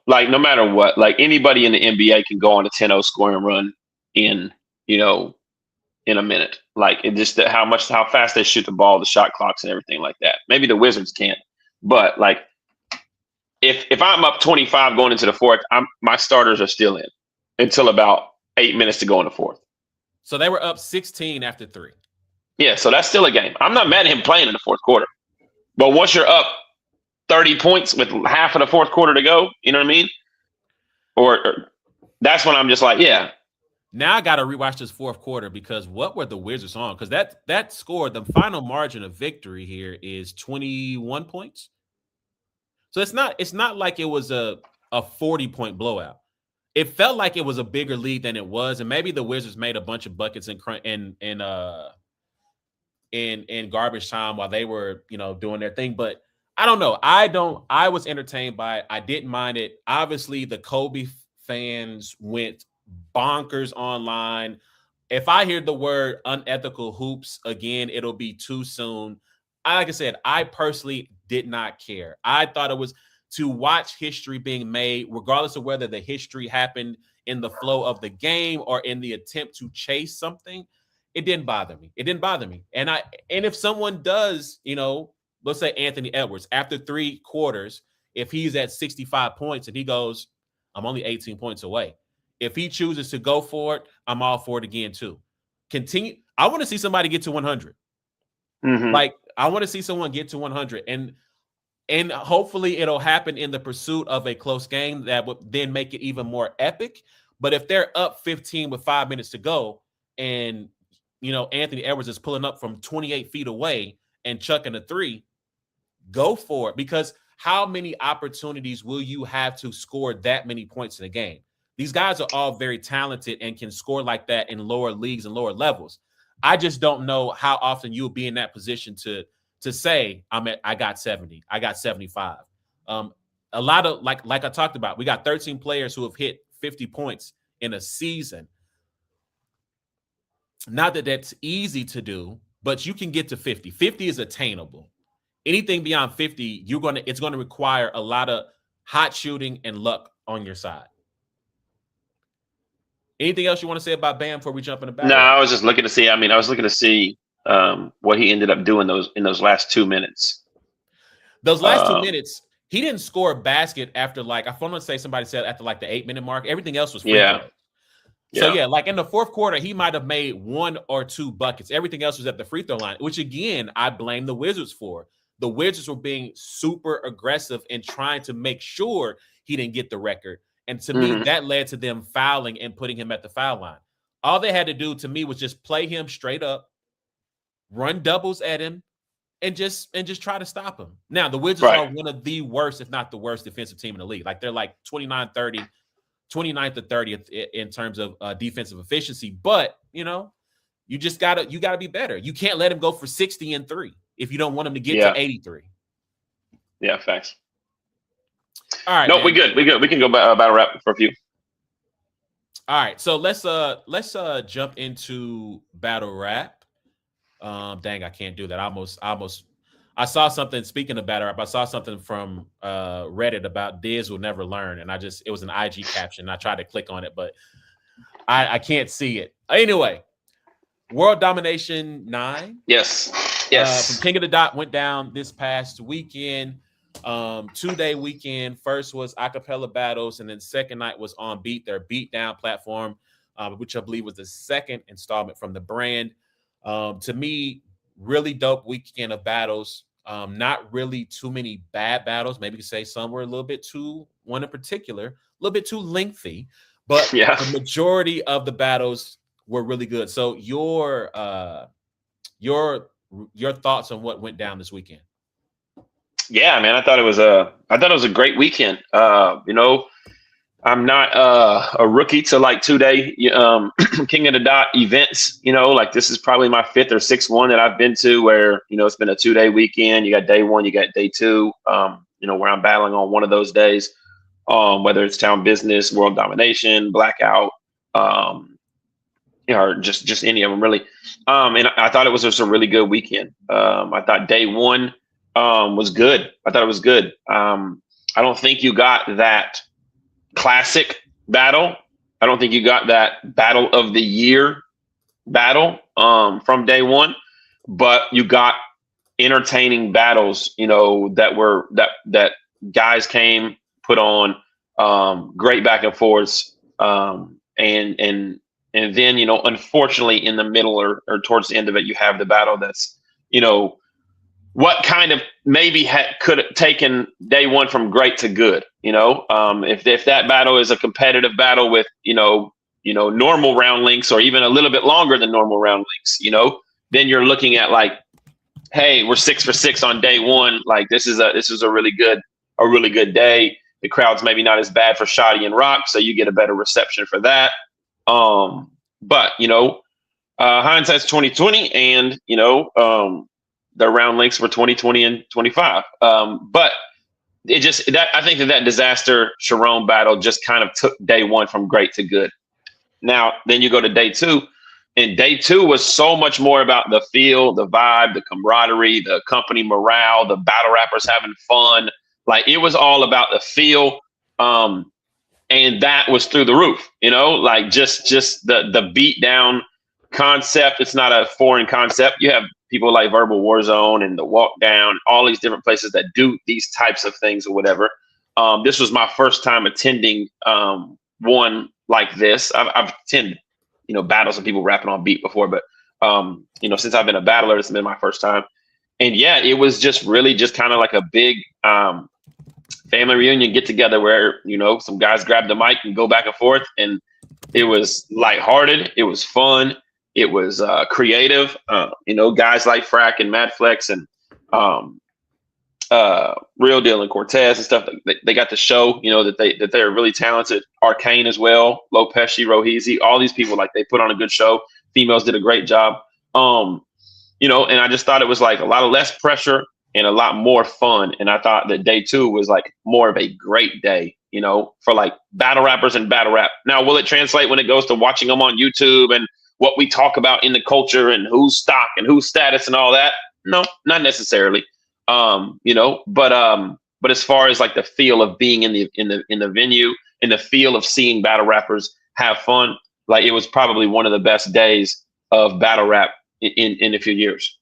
Like no matter what, like anybody in the NBA can go on a 10-0 scoring run in a minute. Like it just how fast they shoot the ball, the shot clocks and everything like that. Maybe the Wizards can't, but like if I'm up 25 going into the fourth, my starters are still in until about 8 minutes to go in the fourth. So they were up 16 after 3. Yeah, so that's still a game. I'm not mad at him playing in the fourth quarter, but once you're up 30 points with half of the fourth quarter to go, you know what I mean? or that's when I'm just like, yeah. Now I got to rewatch this fourth quarter because what were the Wizards on? Because that score, the final margin of victory here is 21 points. So it's not like it was a 40-point blowout. It felt like it was a bigger lead than it was, and maybe the Wizards made a bunch of buckets in garbage time while they were, doing their thing. But I don't know. I was entertained by it. I didn't mind it. Obviously, the Kobe fans went bonkers online. If I hear the word unethical hoops again, it'll be too soon. Like I said, I personally did not care. I thought it was to watch history being made, regardless of whether the history happened in the flow of the game or in the attempt to chase something. It didn't bother me. And if someone does, let's say Anthony Edwards, after 3 quarters, if he's at 65 points and he goes, I'm only 18 points away. If he chooses to go for it, I'm all for it again too. Continue. I want to see somebody get to 100. Mm-hmm. Like, I want to see someone get to 100. And hopefully it'll happen in the pursuit of a close game that would then make it even more epic. But if they're up 15 with 5 minutes to go and, Anthony Edwards is pulling up from 28 feet away and chucking a 3, go for it. Because how many opportunities will you have to score that many points in a game? These guys are all very talented and can score like that in lower leagues and lower levels. I just don't know how often you'll be in that position to say, I got 70, I got 75. A lot of, like I talked about, we got 13 players who have hit 50 points in a season. Not that that's easy to do, but you can get to 50. 50 is attainable. Anything beyond 50, it's going to require a lot of hot shooting and luck on your side. Anything else you want to say about Bam before we jump in the battle? No, I was just looking to see. I was looking to see what he ended up doing in those last 2 minutes. Those last 2 minutes, he didn't score a basket after I want to say somebody said after the 8-minute mark. Everything else was free throws. So in the fourth quarter, he might have made 1 or 2 buckets. Everything else was at the free throw line, which again, I blame the Wizards for. The Wizards were being super aggressive and trying to make sure he didn't get the record. And to me, that led to them fouling and putting him at the foul line. All they had to do to me was just play him straight up, run doubles at him, and just try to stop him. Now, the Wizards are one of the worst, if not the worst, defensive team in the league. They're 29th to 30th in terms of defensive efficiency. But, you just gotta be better. You can't let him go for 60 and 3 if you don't want him to get to 83. Yeah, facts. All right. No, man. we good. We can go battle rap for a few. All right. So let's jump into battle rap. Dang, I can't do that. I saw something, speaking of battle rap, I saw something from Reddit about Diz will never learn. And it was an IG caption. I tried to click on it, but I can't see it. Anyway, World Domination 9. Yes. From King of the Dot went down this past weekend. 2-day weekend. First was acapella battles, and then second night was on Beat, their beatdown platform, which I believe was the second installment from the brand. To me, really dope weekend of battles. Not really too many bad battles. Maybe you could say some were a little bit too, one in particular, a little bit too lengthy, but the majority of the battles were really good. So your thoughts on what went down this weekend? Yeah, man, I thought it was a great weekend. I'm not a rookie to 2-day King of the Dot events. This is probably my 5th or 6th one that I've been to where, it's been a 2-day weekend. You got day 1, you got day 2, where I'm battling on one of those days, whether it's Town Business, World Domination, Blackout, or just any of them really. And I thought it was just a really good weekend. I thought day 1 was good. I thought it was good. I don't think you got that classic battle. I don't think you got that battle of the year battle from day 1, but you got entertaining battles, that guys came, put on great back and forths. And then, unfortunately in the middle or towards the end of it, you have the battle that's, what kind of maybe could have taken day 1 from great to good. If that battle is a competitive battle with normal round links or even a little bit longer than normal round links, then you're looking at like, hey, we're 6 for 6 on day one. Like this is a really good day. The crowd's maybe not as bad for Shotty and Rock, so you get a better reception for that. But hindsight's 2020, and the round links were 2020 and 25. But I think that disaster Sharon battle just kind of took day one from great to good. Now, then you go to day two, and day two was so much more about the feel, the vibe, the camaraderie, the company morale, the battle rappers having fun. Like it was all about the feel. And that was through the roof, like just the beat down concept. It's not a foreign concept. You have people like Verbal Warzone and the Walk Down, all these different places that do these types of things or whatever. This was my first time attending one like this. I've attended, battles of people rapping on beat before, but since I've been a battler, it's been my first time. And yeah, it was just really just kind of like a big family reunion get together where, some guys grab the mic and go back and forth. And it was lighthearted. It was fun. It was creative. Guys like Frack and Mad Flex and Real Deal and Cortez and stuff. They got to show, that they're really talented. Arcane as well. Lopeshi, Rohizi, all these people, like they put on a good show. Females did a great job. And I just thought it was like a lot of less pressure and a lot more fun. And I thought that day two was like more of a great day, for like battle rappers and battle rap. Now, will it translate when it goes to watching them on YouTube and what we talk about in the culture and who's stock and who's status and all that? No, not necessarily. But as far as like the feel of being in the venue and the feel of seeing battle rappers have fun, like it was probably one of the best days of battle rap in a few years.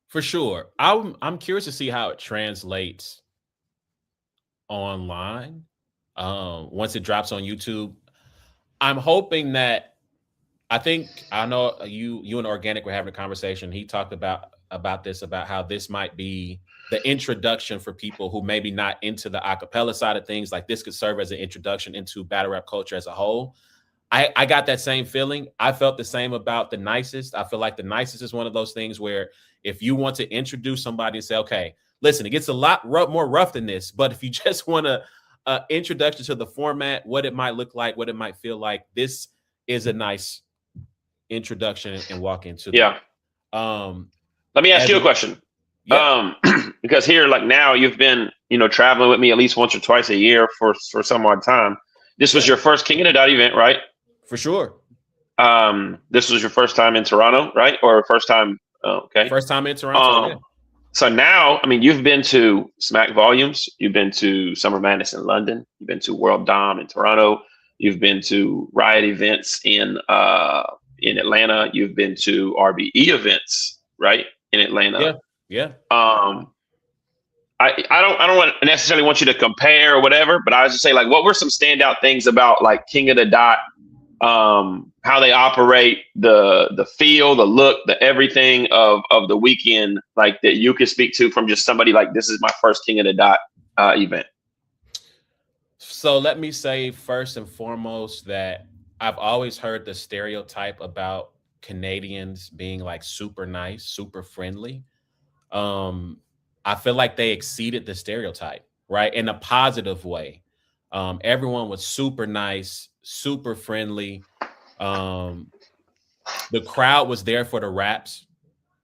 For sure. I'm curious to see how it translates online once it drops on YouTube. I'm hoping that I know you and Organic were having a conversation. He talked about how this might be the introduction for people who maybe not into the acapella side of things. Like this could serve as an introduction into battle rap culture as a whole. I got that same feeling. I felt the same about The Nicest. I feel like The Nicest is one of those things where if you want to introduce somebody and say, okay, listen, it gets a lot more rough than this, but if you just want to introduction to the format, what it might look like, what it might feel like, this is a nice introduction and walk into. Yeah. Let me ask you a question. Yeah. Because here, like now, you've been, traveling with me at least once or twice a year for some odd time. This was your first King of the Dot event, right? For sure. This was your first time in Toronto, right? Or first time? Okay. First time in Toronto. Yeah. So now, you've been to Smack Volumes. You've been to Summer Madness in London. You've been to World Dom in Toronto. You've been to Riot events in Atlanta. You've been to RBE events, right, in Atlanta. Yeah. I don't necessarily want you to compare or whatever, but I was just say like, what were some standout things about like King of the Dot? How they operate, the feel, the look, the everything of the weekend, like that you could speak to from just somebody like, this is my first King of the Dot event. So let me say first and foremost that I've always heard the stereotype about Canadians being like super nice, super friendly. I feel like they exceeded the stereotype, right? In a positive way. Everyone was super nice, super friendly. The crowd was there for the raps,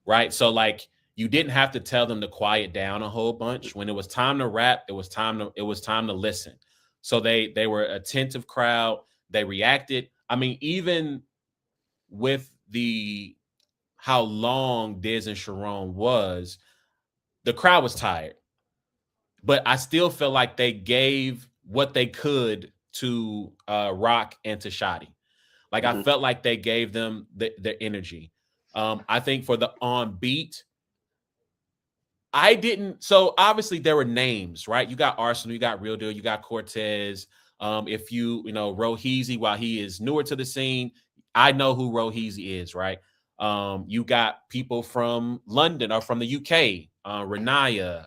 right? So like you didn't have to tell them to quiet down a whole bunch. When it was time to rap, it was time to listen. So they were attentive crowd. They reacted. I mean, even with how long Diz and Sharon was, the crowd was tired. But I still feel like they gave what they could to Rock and to Shotty. Like I felt like they gave them the energy. I think for the on beat, I didn't. So obviously there were names, right? You got Arsenal, you got Real Deal, you got Cortez. If you Rohizi, while he is newer to the scene, I know who Rohizi is, right? You got people from London or from the UK, Renaya,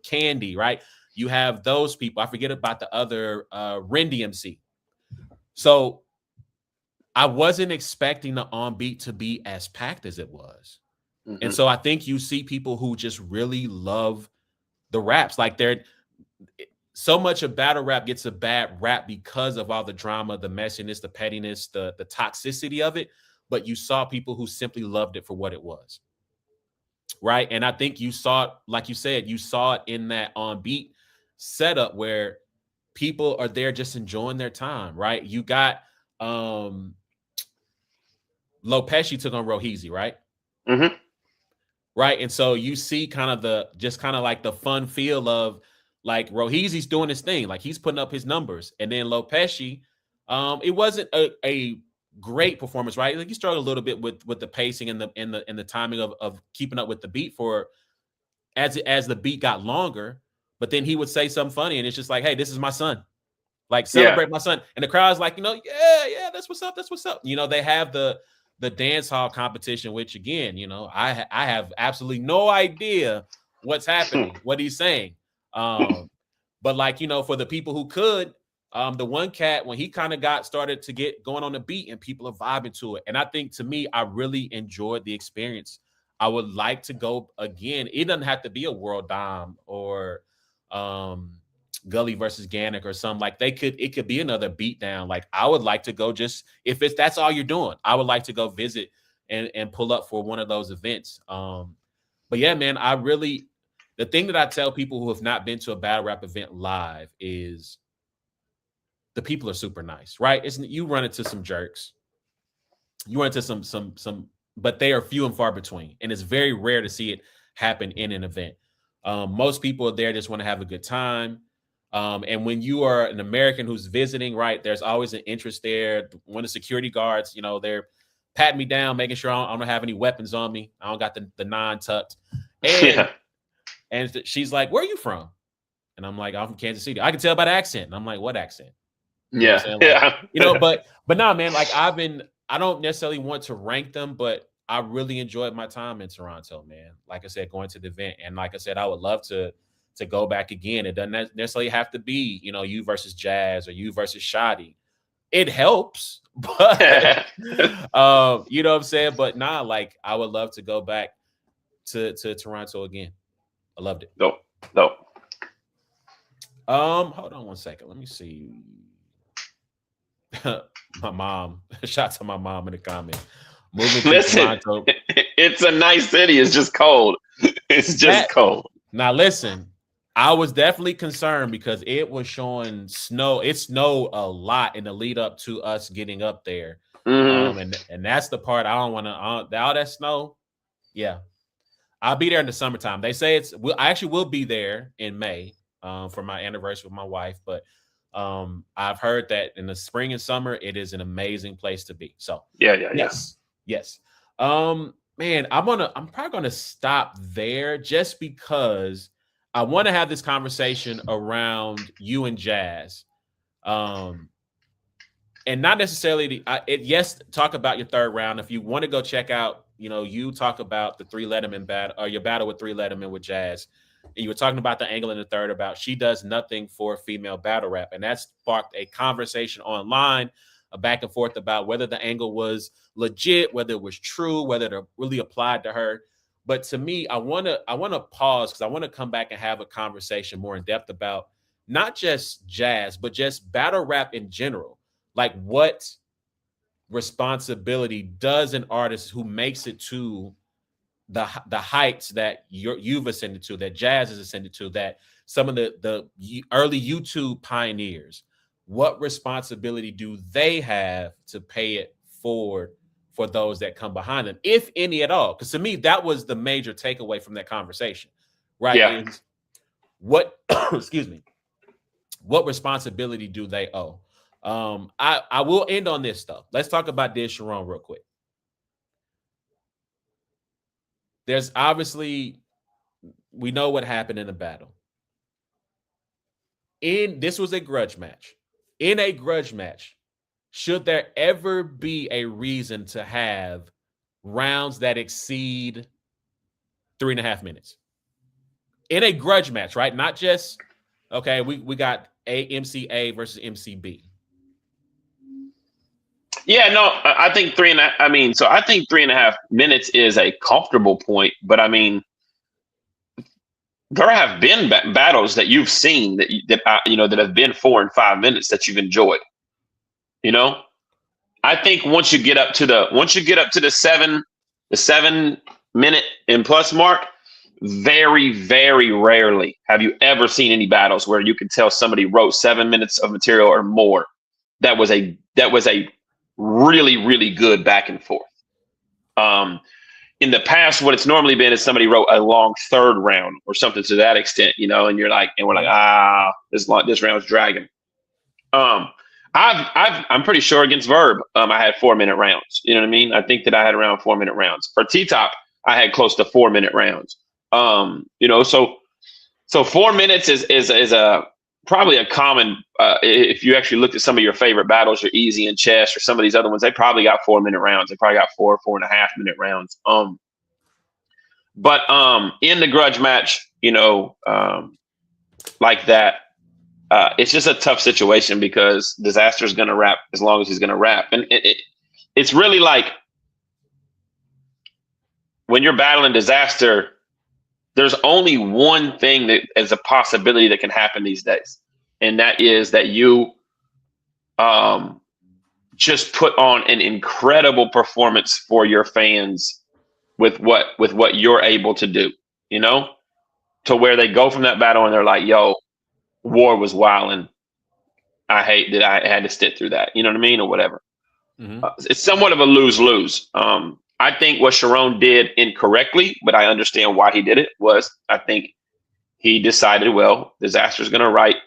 Candy, right? You have those people. I forget about the other Ren DMC. So I wasn't expecting the On Beat to be as packed as it was. Mm-hmm. And so I think you see people who just really love the raps. Like they're so much of battle rap gets a bad rap because of all the drama, the messiness, the pettiness, the toxicity of it. But you saw people who simply loved it for what it was. Right. And I think you saw it, like you said, you saw it in that On Beat setup where people are there just enjoying their time. Right. You got Lopeshi took on Roheezy, right? Mm-hmm. Right. And so you see kind of like the fun feel of like Roheezy's doing his thing, like he's putting up his numbers. And then Lopeshi, it wasn't a great performance, right? Like he struggled a little bit with the pacing and the timing of keeping up with the beat for as the beat got longer. But then he would say something funny, and it's just like, "Hey, this is my son. Like celebrate my son." And the crowd's like, yeah, that's what's up. That's what's up. They have the dance hall competition, which again, I have absolutely no idea what's happening, what he's saying. But like, for the people who could, the one cat, when he kind of started to get going on the beat and people are vibing to it. And I think to me, I really enjoyed the experience. I would like to go again. It doesn't have to be a World Dom or Gully versus Gannick or something. Like it could be another beatdown. Like I would like to go just, if that's all you're doing, I would like to go visit and pull up for one of those events. But yeah, man, the thing that I tell people who have not been to a battle rap event live is the people are super nice, right? You run into some jerks, you run into some, but they are few and far between. And it's very rare to see it happen in an event. Most people are there just want to have a good time. And when you are an American who's visiting, right, there's always an interest there. One of the security guards, they're patting me down, making sure I don't have any weapons on me. I don't got the non-tucked. And she's like, "Where are you from?" And I'm like, "I'm from Kansas City." I can tell by the accent. And I'm like, "What accent?" But nah, man, like I don't necessarily want to rank them, but I really enjoyed my time in Toronto, man. Like I said, going to the event. And like I said, I would love to go back again. It doesn't necessarily have to be, you versus Jazz or you versus Shoddy. It helps, but you know what I'm saying? But nah, like I would love to go back to Toronto again. I loved it. Nope. Hold on one second. Let me see. My mom. Shout out to my mom in the comments. Moving to Toronto. It's a nice city. It's just cold. It's just cold. Now listen, I was definitely concerned because it was showing snow. It snowed a lot in the lead up to us getting up there. Mm-hmm. And that's the part I don't want to. All that snow. Yeah. I'll be there in the summertime. They say I actually will be there in May for my anniversary with my wife. But I've heard that in the spring and summer, it is an amazing place to be. So yes. Man, I'm probably gonna stop there just because I want to have this conversation around you and Jazz. And not necessarily talk about your third round. If you want to go check out, you talk about the 3 Letterman battle or your battle with 3 Letterman with Jazz. And you were talking about the angle in the third about she does nothing for female battle rap. And that sparked a conversation online, a back and forth about whether the angle was legit, whether it was true, whether it really applied to her. But to me, I want to pause because I want to come back and have a conversation more in depth about not just Jazz, but just battle rap in general. Like what responsibility does an artist who makes it to the heights that you've ascended to, that Jazz has ascended to, that some of the early YouTube pioneers, what responsibility do they have to pay it forward for those that come behind them, if any at all? Because to me, that was the major takeaway from that conversation, right? Yeah. Is what, excuse me, what responsibility do they owe? I will end on this stuff. Let's talk about Diz Sharon real quick. There's obviously, we know what happened in the battle. This was a grudge match. In a grudge match, should there ever be a reason to have rounds that exceed 3.5 minutes? In a grudge match, right? Not just Okay, we got MCA versus MCB. Yeah, no, I think 3.5. I mean, so I think 3.5 minutes is a comfortable point, but I mean, there have been battles that you've seen that have been 4 and 5 minutes that you've enjoyed. You know, I think once you get up to the 7 minute and plus mark, very, very rarely have you ever seen any battles where you can tell somebody wrote 7 minutes of material or more. That was a really, really good back and forth. In the past, what it's normally been is somebody wrote a long third round or something to that extent, and we're like, this round's dragging. I'm pretty sure against Verb, I had 4-minute rounds. You know what I mean? I think that I had around 4-minute rounds. For T-Top, I had close to 4-minute rounds. So 4 minutes is a probably a common. If you actually looked at some of your favorite battles, your Easy and Chess or some of these other ones, they probably got 4-minute rounds. They probably got 4.5-minute rounds. But in the grudge match, like that. It's just a tough situation because Disaster's going to rap as long as he's going to rap. And it's really like when you're battling Disaster, there's only one thing that is a possibility that can happen these days. And that is that you just put on an incredible performance for your fans with what you're able to do, to where they go from that battle and they're like, yo, War was wilding. I hate that I had to sit through that. You know what I mean? Or whatever. Mm-hmm. It's somewhat of a lose-lose. I think what Sharon did incorrectly, but I understand why he did it, was I think he decided, well, Disaster's going to write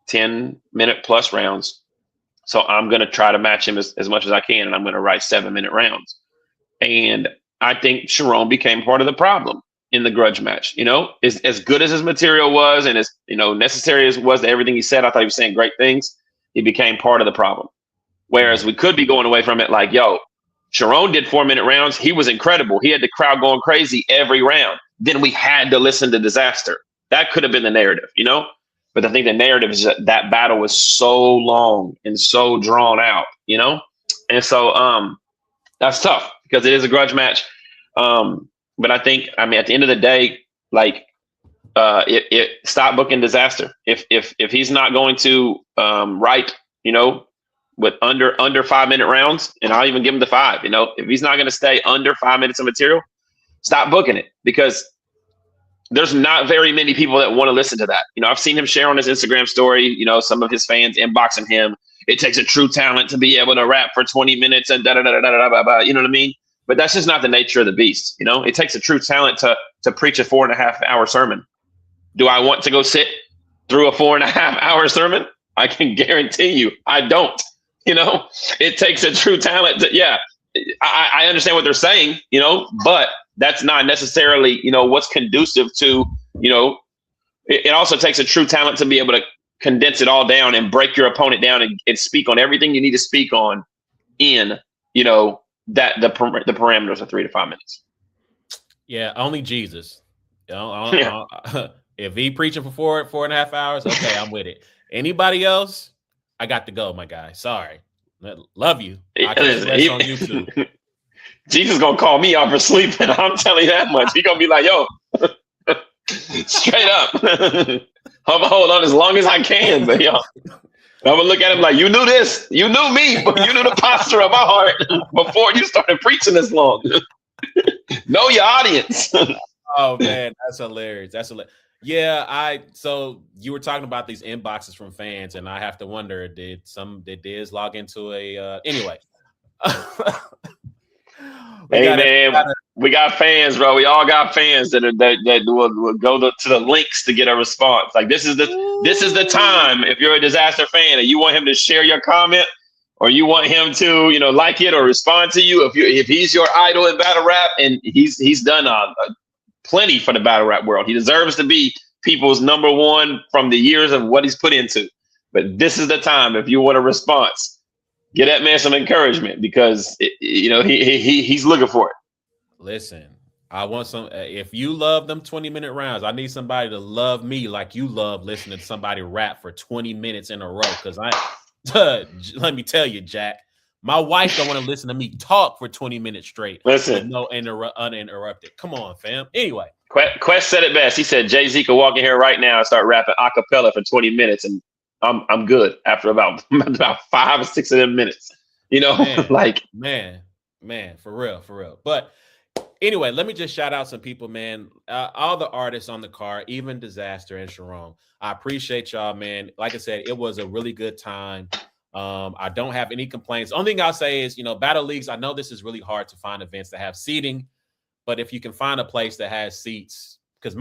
10-minute plus rounds. So I'm going to try to match him as much as I can, and I'm going to write 7-minute rounds. And I think Sharon became part of the problem in the grudge match. As good as his material was and as necessary as was to everything he said, I thought he was saying great things. He became part of the problem. Whereas we could be going away from it like, yo, Sharon did 4-minute rounds. He was incredible. He had the crowd going crazy every round. Then we had to listen to Disaster. That could have been the narrative, But I think the narrative is that battle was so long and so drawn out, And so that's tough because it is a grudge match. But I think, at the end of the day, like, stop booking Disaster. If he's not going to write, with under 5-minute rounds, and I'll even give him the 5, if he's not going to stay under 5 minutes of material, stop booking it, because there's not very many people that want to listen to that. I've seen him share on his Instagram story, some of his fans inboxing him. It takes a true talent to be able to rap for 20 minutes and da-da-da-da-da-da-da, you know what I mean? But that's just not the nature of the beast. It takes a true talent to preach a 4.5-hour sermon. Do I want to go sit through a 4.5-hour sermon? I can guarantee you I don't. It takes a true talent to, I understand what they're saying, but that's not necessarily, what's conducive to, it also takes a true talent to be able to condense it all down and break your opponent down and speak on everything you need to speak on in, that the parameters of 3 to 5 minutes. Yeah, only Jesus. If he preaching for 4.5 hours, okay, I'm with it. Anybody else, I got to go, my guy. Sorry. Love you. I can rest on YouTube. Jesus gonna call me out for sleeping. I'm telling you that much. He gonna be like, yo, straight up. I'm gonna hold on as long as I can, but yo, I'm gonna look at him like, you knew this, you knew me, but you knew the posture of my heart before you started preaching this long. Know your audience. Oh man, that's hilarious. Yeah, so you were talking about these inboxes from fans, and I have to wonder, did Diz log into a anyway? We got fans, bro. We all got fans that will go to the links to get a response. Like this is the time, if you're a Disaster fan and you want him to share your comment, or you want him to like it or respond to you, if he's your idol in battle rap, and he's done plenty for the battle rap world. He deserves to be people's number one from the years of what he's put into. But this is the time, if you want a response, get that man some encouragement, because he's looking for it. Listen, I want some. If you love them 20-minute rounds, I need somebody to love me like you love listening to somebody rap for 20 minutes in a row. Because let me tell you, Jack, my wife don't want to listen to me talk for 20 minutes straight. Listen, with no uninterrupted. Come on, fam. Anyway, Quest said it best. He said Jay-Z could walk in here right now and start rapping a cappella for 20 minutes, and I'm good after about 5 or 6 of them minutes. You know, man, for real. But anyway, let me just shout out some people, man. All the artists on the card, even Disaster and Sharon. I appreciate y'all, man. Like I said, it was a really good time. I don't have any complaints. Only thing I'll say is, battle leagues, I know this is really hard to find events that have seating, but if you can find a place that has seats, because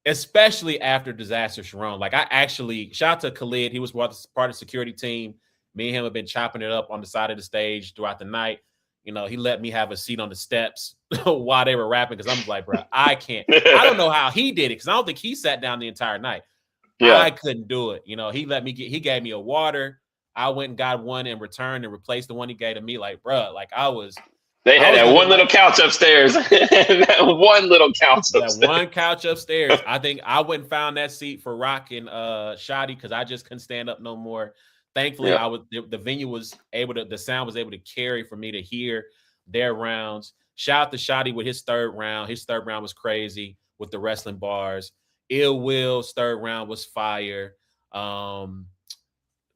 especially after Disaster Sharon, like I actually, shout out to Khalid. He was part of the security team. Me and him have been chopping it up on the side of the stage throughout the night. He let me have a seat on the steps while they were rapping because I'm like, bro, I can't. I don't know how he did it because I don't think he sat down the entire night. Yeah. I couldn't do it. He gave me a water. I went and got one in return and replaced the one he gave to me. Like, bro, like They had that one little couch upstairs. That one little couch upstairs. That one couch upstairs. I think I went and found that seat for Rock and Shotty because I just couldn't stand up no more. Thankfully, the venue was the sound was able to carry for me to hear their rounds. Shout out to Shotty with his third round. His third round was crazy with the wrestling bars. Ill Will's third round was fire.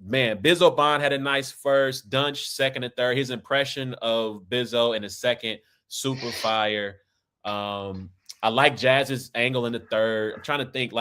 Man, Bizzo Bond had a nice first. Dunch second and third. His impression of Bizzo in the second, super fire. I like Jazz's angle in the third. I'm trying to think,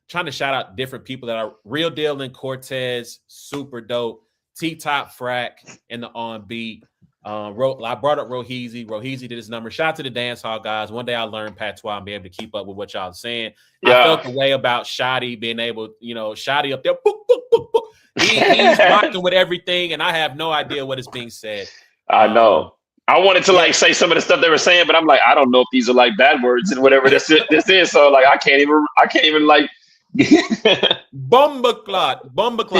trying to shout out different people that are Real Deal and Cortez, super dope. T-Top Frack in the on beat. I brought up Roheezy. Roheezy did his number. Shout out to the dance hall guys. One day I learned patois and be able to keep up with what y'all are saying. Yeah. I felt the way about Shotty being able, Shotty up there. Book, book, book, book. He's rocking with everything, and I have no idea what is being said. I know. I wanted to say some of the stuff they were saying, but I'm like, I don't know if these are bad words and whatever this is. So I can't even Bomba clot.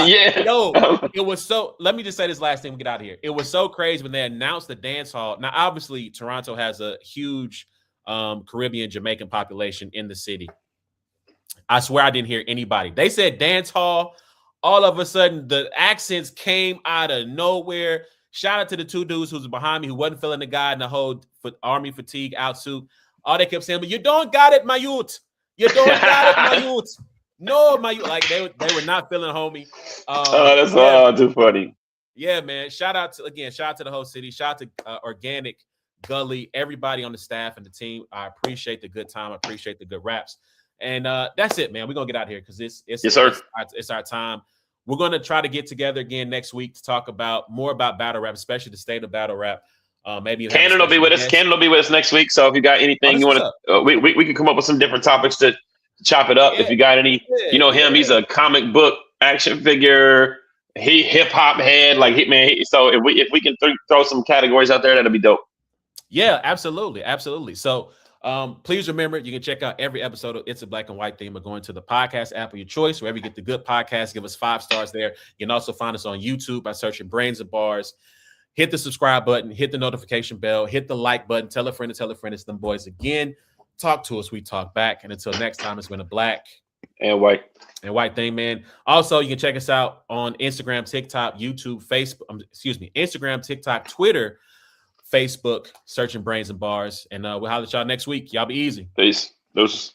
Yeah. Yo, it was so. Let me just say this last thing we get out of here. It was so crazy when they announced the dance hall. Now, obviously, Toronto has a huge Caribbean Jamaican population in the city. I swear I didn't hear anybody. They said dance hall. All of a sudden, the accents came out of nowhere. Shout out to the two dudes who was behind me who wasn't feeling the guy in the whole army fatigue outsuit. All they kept saying, but you don't got it, my youth. You don't got it, my youth. No, my youth. Like they were not feeling homie. That's too funny. Yeah, man. Shout out to the whole city. Shout out to Organic, Gully, everybody on the staff and the team. I appreciate the good time. I appreciate the good raps. And that's it, man. We're gonna get out of here because it's our time. We're gonna try to get together again next week to talk more about battle rap, especially the state of battle rap. Maybe Cannon will be with us. Cannon will be with us next week. So if you got anything you want to, we can come up with some different topics to chop it up. Yeah. If you got any, him. He's a comic book action figure. He hip hop head, So if we can throw some categories out there, that'll be dope. Yeah, absolutely. So. Please remember, you can check out every episode of It's a Black and White Thing by going to the podcast app of your choice, wherever you get the good podcasts. Give us 5 stars there. You can also find us on YouTube by searching Brains and Bars. Hit the subscribe button, hit the notification bell, hit the like button, tell a friend to tell a friend. It's them boys again. Talk to us, we talk back. And until next time, it's been a Black and White Thing, man. Also, you can check us out on Instagram, TikTok, YouTube, Facebook. Instagram, TikTok, Twitter, Facebook, searching Brains and Bars. And we'll holler at y'all next week. Y'all be easy. Peace. Deuces.